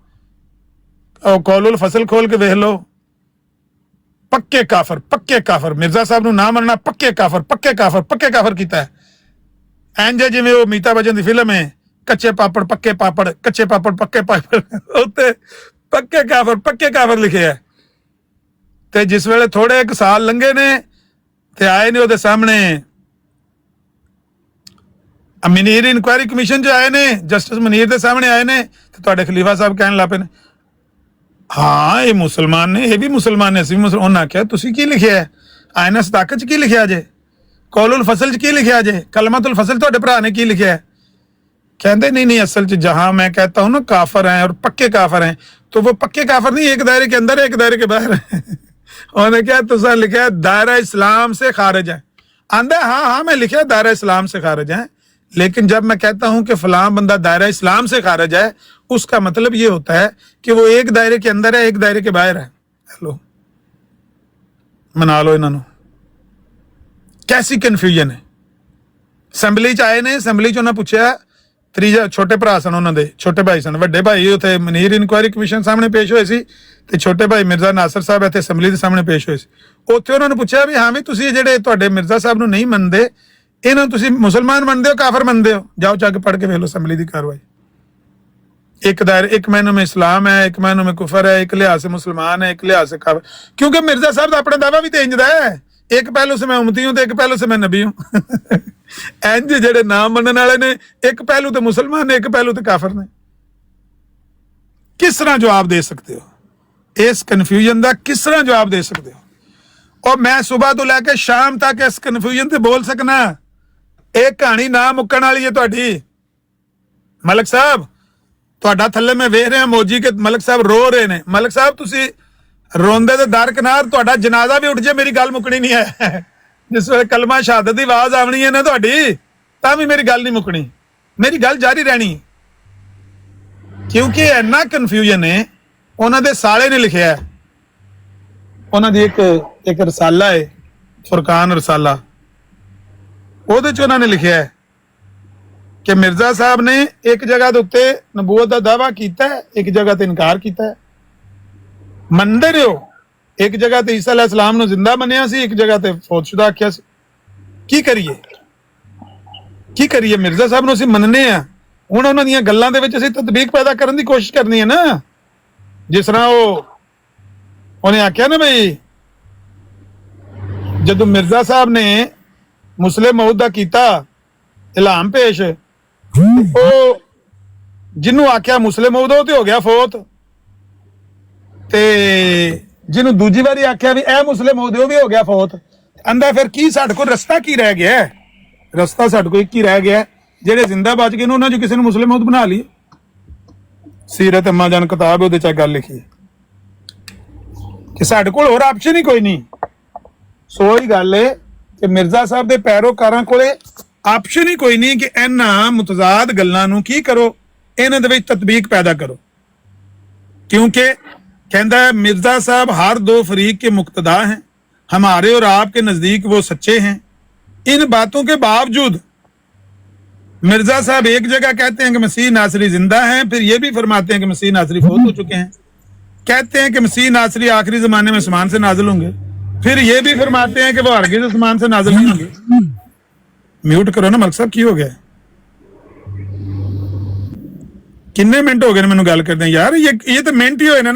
ਕੌਲੁਲ ਫਸਲ ਖੋਲ ਕੇ ਵੇਖ ਲਓ। ਪੱਕੇ ਕਾਫਰ ਮਿਰਜ਼ਾ ਸਾਹਿਬ ਨੂੰ ਨਾ ਮੰਨਣਾ, ਪੱਕੇ ਕਾਫਰ ਕੀਤਾ ਹੈ। ਇੰਜ ਜਿਵੇਂ ਉਹ ਅਮਿਤਾਭ ਬੱਚਨ ਦੀ ਫਿਲਮ ਹੈ ਕੱਚੇ ਪਾਪੜ ਪੱਕੇ ਪਾਪੜ, ਕੱਚੇ ਪਾਪੜ ਪੱਕੇ ਪਾਪੜ, ਉੱਤੇ ਪੱਕੇ ਕਾਫਰ ਲਿਖਿਆ ਹੈ। ਤੇ ਜਿਸ ਵੇਲੇ ਥੋੜੇ 1 ਸਾਲ ਲੰਘੇ ਨੇ ਤੇ ਆਏ ਨੇ ਉਹਦੇ ਸਾਹਮਣੇ ਮਨੀਰ ਇਨਕੁਆਇਰੀ ਕਮਿਸ਼ਨ ਚ ਆਏ ਨੇ, ਜਸਟਿਸ ਮਨੀਰ ਦੇ ਸਾਹਮਣੇ ਆਏ ਨੇ ਤੇ ਤੁਹਾਡੇ ਖਲੀਫਾ ਸਾਹਿਬ ਕਹਿਣ ਲੱਗ ਪਏ ਨੇ ਹਾਂ ਇਹ ਮੁਸਲਮਾਨ ਨੇ, ਇਹ ਵੀ ਮੁਸਲਮਾਨ ਨੇ, ਅਸੀਂ ਵੀ ਮੁਸਲਮਾਨ। ਉਹਨਾਂ ਆਖਿਆ ਤੁਸੀਂ ਕੀ ਲਿਖਿਆ ਹੈ? ਆਇਨਾ ਸਦਾਕਤ ਚ ਕੀ ਲਿਖਿਆ ਜੇ? ਕੌਲੁਲ ਫਸਲ ਚ ਕੀ ਲਿਖਿਆ ਜੇ? ਕਲਮਾਤੁਲ ਫਸਲ ਤੁਹਾਡੇ ਭਰਾ ਨੇ ਕੀ ਲਿਖਿਆ है? कहते नहीं असल च जहां मैं कहता हूं ना काफर हैं और पक्के काफर हैं, तो वो पक्के काफर नहीं, एक दायरे के अंदर है, एक दायरे के बाहर है। उन्होंने क्या तुसा लिखा है दायरा इस्लाम से खारिज है। आंदा हाँ मैं लिखा दायरा इस्लाम से खारिज है, लेकिन जब मैं कहता हूं कि फलां बंदा दायरा इस्लाम से खारिज है, उसका मतलब ये होता है कि वो एक दायरे के अंदर है, एक दायरे के बाहर है। हेलो मना लो इन्होंने, कैसी कन्फ्यूजन है। असैंबली च आए ने, असैंबली च उन्हें पूछा, ਤੀਜਾ ਛੋਟੇ ਭਰਾ ਸਨ ਉਹਨਾਂ ਦੇ, ਛੋਟੇ ਭਾਈ ਸਨ, ਵੱਡੇ ਭਾਈ ਉੱਥੇ ਮਨੀਰ ਇਨਕੁਆਇਰੀ ਕਮਿਸ਼ਨ ਸਾਹਮਣੇ ਪੇਸ਼ ਹੋਏ ਸੀ ਤੇ ਛੋਟੇ ਭਾਈ ਮਿਰਜ਼ਾ ਨਾਸਰ ਸਾਹਿਬ ਇੱਥੇ ਅਸੈਂਬਲੀ ਦੇ ਸਾਹਮਣੇ ਪੇਸ਼ ਹੋਏ ਸੀ। ਉੱਥੇ ਉਹਨਾਂ ਨੂੰ ਪੁੱਛਿਆ ਵੀ ਹਾਂ ਵੀ ਤੁਸੀਂ ਜਿਹੜੇ ਤੁਹਾਡੇ ਮਿਰਜ਼ਾ ਸਾਹਿਬ ਨੂੰ ਨਹੀਂ ਮੰਨਦੇ, ਇਹਨਾਂ ਨੂੰ ਤੁਸੀਂ ਮੁਸਲਮਾਨ ਮੰਨਦੇ ਹੋ ਕਾਫਰ ਮੰਨਦੇ ਹੋ? ਜਾਓ ਜਾ ਕੇ ਪੜ੍ਹ ਕੇ ਵੇਖ ਲਓ ਅਸੈਂਬਲੀ ਦੀ ਕਾਰਵਾਈ। एक मायनों में इस्लाम है, एक मायनों में कुफर है, एक लिहाज से मुसलमान है, एक लिहाज से काफिर। क्योंकि मिर्जा साहब का अपना दावा भी तो इंजदा है, एक पहलू से मैं उम्मती हूं तो एक पहलू से मैं नबी हूं। इंज जेडे नाम मनने वाले ने एक पहलू तो मुसलमान ने, एक पहलू तो काफिर ने। किस तरह जवाब दे सकते हो इस कन्फ्यूजन का? किस तरह जवाब दे सकते हो? और मैं सुबह तो लैके शाम तक इस कन्फ्यूजन से बोल सकना। एक कहानी ना मुक्कण वाली है तुहाडी। मलिक साहब ਤੁਹਾਡਾ ਥੱਲੇ ਮੈਂ ਵੇਖ ਰਿਹਾ ਮੋਜੀ ਕਿ ਮਲਕ ਸਾਹਿਬ ਰੋ ਰਹੇ ਨੇ। ਮਲਕ ਸਾਹਿਬ ਤੁਸੀਂ ਰੋਂਦੇ ਦੇ ਦਰਕਨਾਰ ਤੁਹਾਡਾ ਜਨਾਜ਼ਾ ਵੀ ਉੱਠ ਜੇ, ਮੇਰੀ ਗੱਲ ਮੁੱਕਣੀ ਨਹੀਂ ਹੈ। ਜਿਸ ਵੇਲੇ ਕਲਮਾ ਸ਼ਹਾਦਤ ਦੀ ਆਵਾਜ਼ ਆਉਣੀ ਹੈ ਨਾ ਤੁਹਾਡੀ, ਤਾਂ ਵੀ ਮੇਰੀ ਗੱਲ ਨਹੀਂ ਮੁੱਕਣੀ, ਮੇਰੀ ਗੱਲ ਜਾਰੀ ਰਹਿਣੀ। ਕਿਉਂਕਿ ਇੰਨਾ ਕਨਫਿਊਜ਼ਨ ਹੈ। ਉਹਨਾਂ ਦੇ ਸਾਲੇ ਨੇ ਲਿਖਿਆ, ਉਹਨਾਂ ਦੀ ਇੱਕ ਰਸਾਲਾ ਹੈ, ਫੁਰਕਾਨ ਰਸਾਲਾ, ਉਹਦੇ ਚ ਉਹਨਾਂ ਨੇ ਲਿਖਿਆ ਹੈ कि मिर्जा साहब ने एक जगह के उत्ते नबूवत का दावा किया है, एक जगह ते इनकार किया है। मनदे रहो, एक जगह ते ईसा अलैहिस्सलाम नूं जिंदा मन्निया सी, एक जगह ते फौतशुदा आख्या सी। की करिए मिर्जा साहब नूं असीं मनने आ, हुण उन्हां दीयां गल्लां दे विच असीं तदबीक पैदा करन दी कोशिश करनी है ना। जिस तरह उन्हें आख्या ना बई जदों मिर्जा साहब ने मुस्लिम मौद दा कीता इलाम पेश, जिन्हों आख्या मुस्लिम उदो ते हो गया फौत, ते जिन्हों दूजी बारी आख्या भी ए मुस्लिम उदो भी हो गया फौत। अंदा फिर की साडे कोल रस्ता की रह गया? रस्ता साडे कोल एक ही रह गया, जेडे जिंदा बच गए उन्होंने जो किसी ने मुस्लिम उद बना लिए। सीरत अम्मा जान किताब उहदे च गल लिखी कि साडे कोल होर ऑप्शन ही कोई नहीं। सो ही गल है कि मिर्जा साहब दे पैरोकारां कोले ऑप्शन ही कोई नहीं कि इन्हां मुतजाद गल्लां नूं की करो, इन्हां दे विच ततबीक पैदा करो। क्योंकि कहता है मिर्जा साहब हर दो फरीक के मुक्तदा हैं, हमारे और आपके नजदीक वो सच्चे हैं। इन बातों के बावजूद मिर्जा साहब एक जगह कहते हैं कि मसीह नासरी जिंदा हैं, फिर ये भी फरमाते हैं कि मसीह नासरी फौत हो चुके हैं। कहते हैं कि मसीह नासरी आखिरी जमाने में आसमान से नाजिल होंगे, फिर ये भी फरमाते हैं कि वो हरगिज़ आसमान से नाजिल नहीं होंगे। म्यूट करो ना मलक साहब, की हो गया? किन्ने मिनट हो गए मैनू गल करदे यार? ये तो मिनट ही होए ना,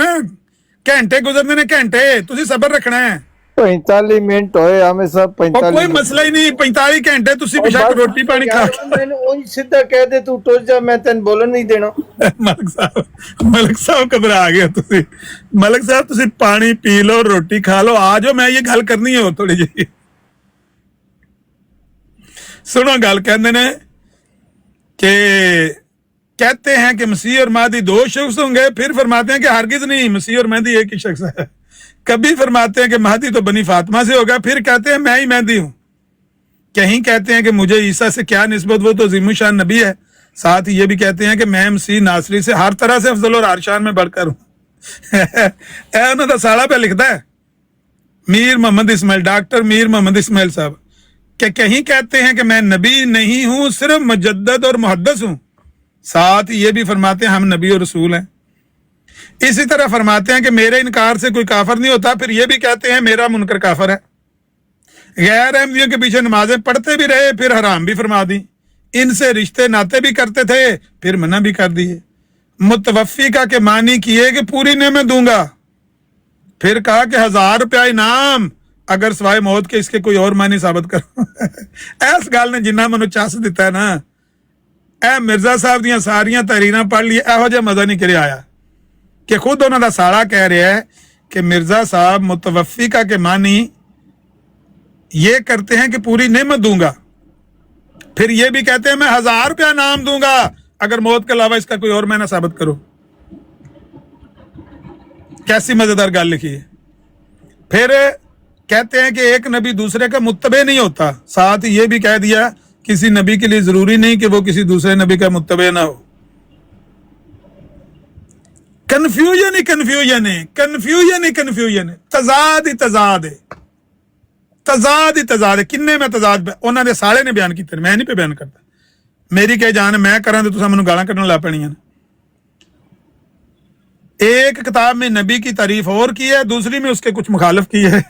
घंटे गुजरते ने घंटे। तुसी सबर रखना है। 45 मिनट होए हमें सब और 45 कोई मसला ही नहीं, 45 घंटे तुसी बेशक रोटी पानी खा के मैंने ओही सीधा कह दे तू टुर जा, मैं तेन बोलन नहीं देना। मलक साहब घबरा गए तुसी। मलक साहब तुसी पानी पी लो, रोटी खा लो, आ जाओ, मैं ये गल करनी है थोड़ी जी। सुनो गल कहते ने कि कहते हैं कि मसीह और महदी दो शख्स होंगे, फिर फरमाते हैं कि हरगिज नहीं, मसीह और महदी एक ही शख्स है। कभी फरमाते हैं कि महदी तो बनी फातिमा से होगा, फिर कहते हैं मैं ही महदी हूं। कहीं कहते हैं कि मुझे ईसा से क्या निस्बत, वो तो अज़ीमुशान नबी है। साथ ही ये भी कहते हैं कि मैं मसीह नासरी से हर तरह से अफजल और आरशान में बढ़कर हूं। उन्होंने तो साड़ा पे लिखता है मीर मोहम्मद इस्माइल, डॉक्टर मीर मोहम्मद इस्माइल साहब, कि कहीं कहते हैं कि मैं नबी नहीं हूं, सिर्फ मुजद्दद और मुहद्दिस हूं। साथ ही ये भी फरमाते हैं हम नबी और रसूल हैं। इसी तरह फरमाते हैं कि मेरे इनकार से कोई काफर नहीं होता, फिर ये भी कहते हैं मेरा मुनकर काफर है। गैर अहमदियों के पीछे नमाजें पढ़ते भी रहे, फिर हराम भी फरमा दी। इनसे रिश्ते नाते भी करते थे, फिर मना भी कर दिए। मुतवफ़िका के मानी किए कि पूरी नेमत दूंगा, फिर कहा कि 1000 रुपया इनाम अगर सवाए मौत के इसके कोई और मानी साबित करो। इस गल ने जिन्ना मैनू चस दिता है ना, ए मिर्जा साहब दियां सारियां तहरीरां पढ़ ली, एहो जिहा मजा नहीं करे आया कि खुद उन्हों का साड़ा कह रहा है कि मिर्जा साहब मुतवफ़िका के मानी ये करते हैं कि पूरी नेमत दूंगा, फिर ये भी कहते हैं मैं 1000 रुपया नाम दूंगा अगर मौत के अलावा इसका कोई और माना साबित करो। कैसी मजेदार गल लिखी है। फिर कहते हैं कि एक नबी दूसरे का मुत्तबे नहीं होता। साथ ही ये भी कह दिया किसी नबी के लिए जरूरी नहीं कि वो किसी दूसरे नबी का मुत्तबे ना हो। कन्फ्यूजन ही कन्फ्यूजन है, कन्फ्यूजन ही कन्फ्यूजन है, तजाद ही तजाद है, तजाद ही तजाद है। किन्ने में तजाद उन्होंने साले ने बयान किए, मैं नहीं पे बयान करता। मेरी क्या जान मैं करा तो तुम मैनू गालां कड्ढन लग पैणियां। एक किताब में नबी की तारीफ और की है, दूसरी में उसके कुछ मुखालिफ की है।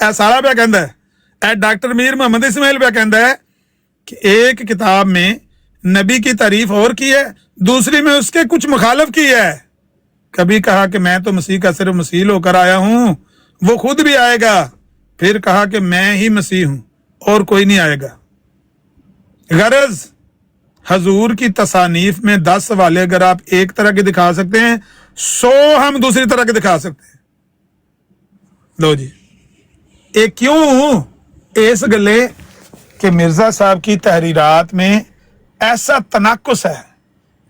ऐ सारा पे कहता है, ऐ डॉक्टर मीर मोहम्मद इस्माइल पे कहता है कि एक किताब में नबी की तारीफ और की है, दूसरी में उसके कुछ मुखालिफ की है। कभी कहा कि मैं तो मसीह का सिर्फ मसीह होकर आया हूं, वो खुद भी आएगा। फिर कहा कि मैं ही मसीह हूं और कोई नहीं आएगा। गरज हजूर की तसानीफ में 10 हवाले अगर आप एक तरह के दिखा सकते हैं, 100 हम दूसरी तरह के दिखा सकते हैं। लो जी, ये क्यों? इस गले कि मिर्जा साहब की तहरीरात में ऐसा तनाकुस है,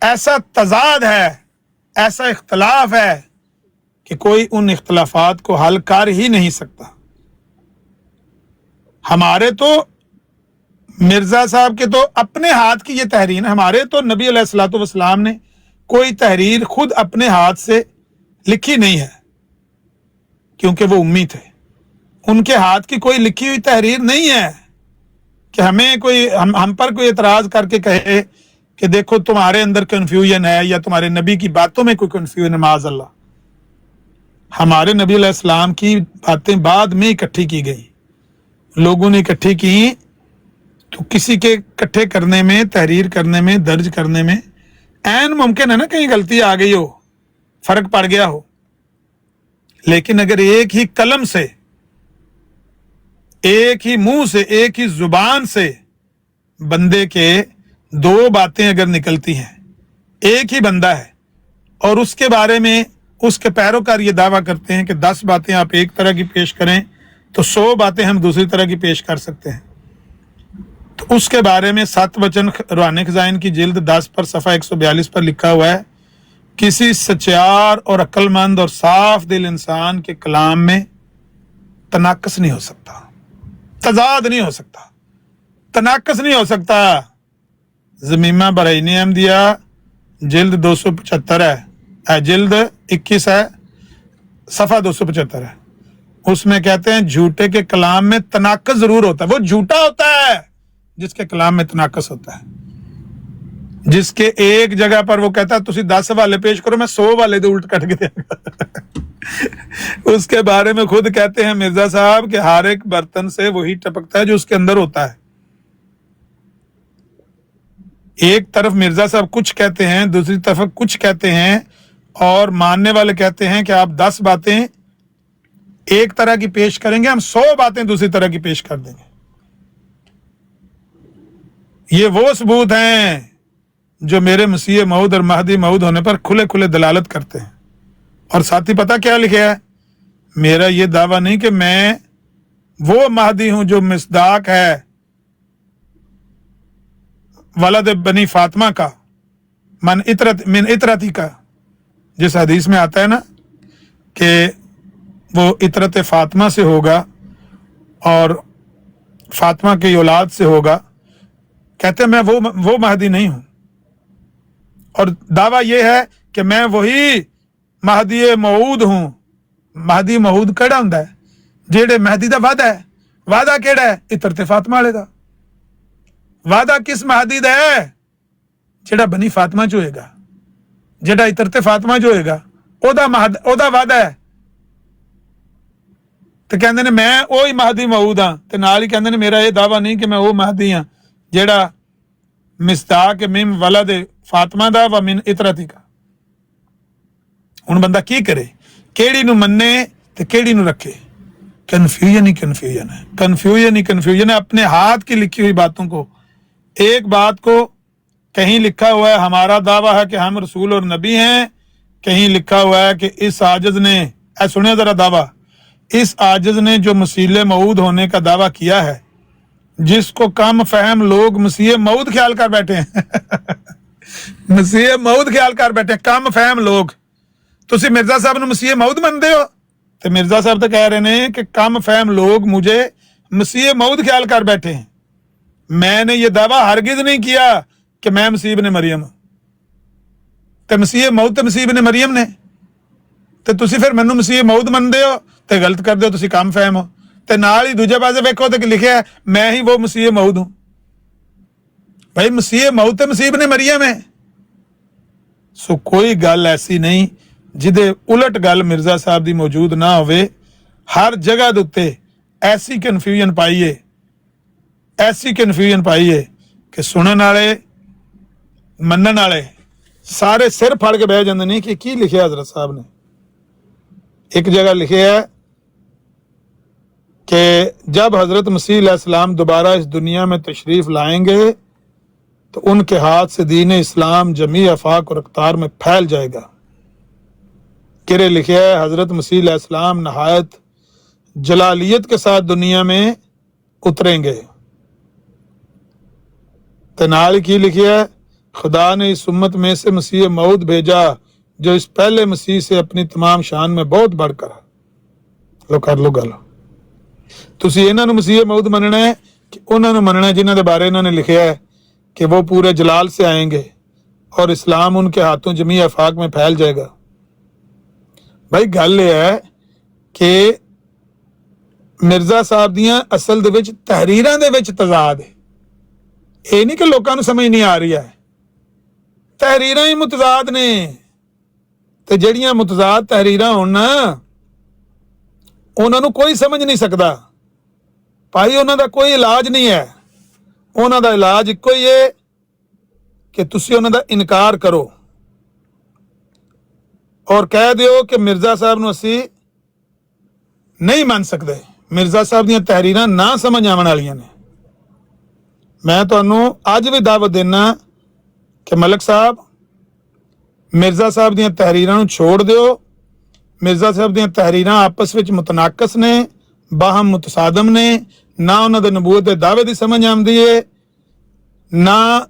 ऐसा तजाद है, ऐसा इख्तलाफ है कि कोई उन इख्तलाफात को हल कर ही नहीं सकता। हमारे तो मिर्जा साहब के तो अपने हाथ की ये तहरीर, हमारे तो नबी अलैहिस्सलातु वस्सलाम ने कोई तहरीर खुद अपने हाथ से लिखी नहीं है, क्योंकि वो उम्मी थे। उनके हाथ की कोई लिखी हुई तहरीर नहीं है कि हमें कोई हम पर कोई एतराज करके कहे कि देखो तुम्हारे अंदर कंफ्यूजन है या तुम्हारे नबी की बातों में कोई कंफ्यूजन है। माज़अल्लाह, हमारे नबी अलैहिस्सलाम की बातें बाद में इकट्ठी की गई, लोगों ने इकट्ठी की, तो किसी के इकट्ठे करने में, तहरीर करने में, दर्ज करने में ऐन मुमकिन है ना कहीं गलती आ गई हो, फर्क पड़ गया हो। लेकिन अगर एक ही कलम से, एक ही मुंह से, एक ही जुबान से बंदे के 2 बातें अगर निकलती हैं, एक ही बंदा है और उसके बारे में उसके पैरोकार ये दावा करते हैं कि 10 बातें आप एक तरह की पेश करें तो 100 बातें हम दूसरी तरह की पेश कर सकते हैं। तो उसके बारे में 7 वचन रूहानी खजाइन की जिल्द 10 पर सफ़ा 142 पर लिखा हुआ है, किसी सच्चार और अक्लमंद और साफ दिल इंसान के कलाम में तनाकस नहीं हो सकता, तजाद नहीं हो सकता, तनाकस नहीं हो सकता। ज़मीमा बरैनी अहमदिया जिल्द 275 है, जिल्द 21 है, सफ़ा 275 है। उसमें कहते हैं झूठे के कलाम में तनाकस जरूर होता है, वो झूठा होता है, जिसके कलाम में तनाकस होता है, जिसके एक जगह पर वो कहता है तुसी 10 हवाले पेश करो, मैं 100 हवाले दे उल्ट कट के देंगा। उसके बारे में खुद कहते हैं मिर्जा साहब कि हर एक बर्तन से वही टपकता है जो उसके अंदर होता है। एक तरफ मिर्जा साहब कुछ कहते हैं, दूसरी तरफ कुछ कहते हैं, और मानने वाले कहते हैं कि आप 10 बातें एक तरह की पेश करेंगे, हम 100 बातें दूसरी तरह की पेश कर देंगे। ये वो सबूत हैं जो मेरे मसीह मऊद और महदी मऊद होने पर खुले खुले दलालत करते हैं। और साथ ही पता क्या लिखा है, मेरा ये दावा नहीं कि मैं वो महदी हूं जो मिसदाक है वलद बनी फातिमा का, मन इतरत मिन इतरती का, जिस हदीस में आता है ना कि वो इतरत फातिमा से होगा और फातिमा की औलाद से होगा। कहते हैं मैं वो महदी नहीं हूं, और दावा यह है कि मैं वही महदी मऊद हूं। महदी मऊद केड़ा हुंदा है? जेड़े महदी दा वादा है। वादा केड़ा है? इतरत फातिमा वाले दा। वादा किस महदी दा है? जेड़ा बनी फातिमा च होएगा, जेड़ा इतरत फातिमा च होएगा, ओदा वादा है। ते कहंदे ने मैं ओही महदी मऊद हां, ते नाल ही कहंदे ने मेरा ये दावा नहीं कि मैं वो महदी हां जेड़ा मिस्ताक मिम वलद फातिमा दा व मिन इतरती का। हुण बंदा की करे, केड़ी नूं मन्ने ते केड़ी नूं रखे? कंफ्यूजन ही कंफ्यूजन है, कंफ्यूजन ही कंफ्यूजन है। अपने हाथ की लिखी हुई बातों को, एक बात को कहीं लिखा हुआ है हमारा दावा है कि हम रसूल और नबी हैं, कहीं लिखा हुआ है कि इस आजिज ने, सुने जरा दावा, इस आजिज ने जो मसीह मऊद होने का दावा किया है, जिसको कम फहम लोग मसीह मऊद ख्याल कर बैठे हैं मसीह मऊद ख्याल कर बैठे हैं, कम फहम लोग। तुसी मिर्जा साहब नूं मसीह मऊद मनदे हो, तो मिर्जा साहब तो कह रहे हैं कि कम फहम लोग मुझे मसीह मऊद ख्याल कर बैठे हैं। मैंने ये दावा हरगिज नहीं किया कि मैं मसीह इब्ने मरियम, तो मसीह मऊद तो मसीह इब्ने मरियम ने, तो तुसी फिर मैनू मसीह मऊद मनदे हो तो गलत कर दो, तुसी कम फहम हो। ते नाल ही दूजे पासे वेखो तो लिखा है मैं ही वो मसीह मऊद हूं। भाई मसीह मऊद तो मसीह इब्ने मरियम है। सो कोई गल ऐसी नहीं जिदे उलट गल मिर्जा साहब दी मौजूद ना होवे। हर जगह दे उत्ते ऐसी कन्फ्यूजन पाइए, ऐसी कन्फ्यूजन पाइए कि सुनन वाले मनन वाले सारे सिर फड़ के बह जाते नहीं कि की लिखिया हजरत साहब ने। एक जगह लिखे है कि जब हजरत मसीह इस्लाम दोबारा इस दुनिया में तशरीफ लाएंगे तो उनके हाथ से दीन इस्लाम जमी आफाक और अख्तार में फैल जाएगा। किरे लिखे है हजरत मसीह इस्लाम नहायत जलालियत के साथ दुनिया में उतरेंगे। तनाल की लिखी है खुदा ने इस उम्मत में से मसीह मऊद भेजा जो इस पहले मसीह से अपनी तमाम शान में बहुत बढ़कर। लो कर लो गल, तुसी इन्हां नूं मसीह मऊद मनना है कि उन्हां नूं मनना है जिन्हां दे बारे इन्होंने लिखा है कि वो पूरे जलाल से आएंगे और इस्लाम उनके हाथों जमी आफाक में फैल जाएगा। भाई गल यह है कि मिर्जा साहब दियां असल दे विच तहरीरां दे विच तजाद है। ये नहीं कि लोगों को समझ नहीं आ रही है, तहरीरां ही मुतजाद ने। ते जड़ियां मुतजाद तहरीरां होण ना उन्हां नूं कोई समझ नहीं सकता। भाई उन्हां दा कोई इलाज नहीं है। उन्हां दा इलाज इक्को ही है कि तुसी उन्हां दा इनकार करो और कह दिओ कि मिर्जा साहब नूं असीं नहीं मान सकते, मिर्जा साहब दीयां तहरीरां ना समझ आवन वालियां ने। मैं तुहानूं अज भी दावत देना कि मलिक साहब मिर्जा साहब दीयां तहरीरां नूं छोड़ दिओ। मिर्जा साहब दीयां तहरीरां आपस विच मुतनाकस ने, बाहम मुतसादम ने। ना उन्हां दे नबूवत दे दावे दी समझ आउंदी है, ना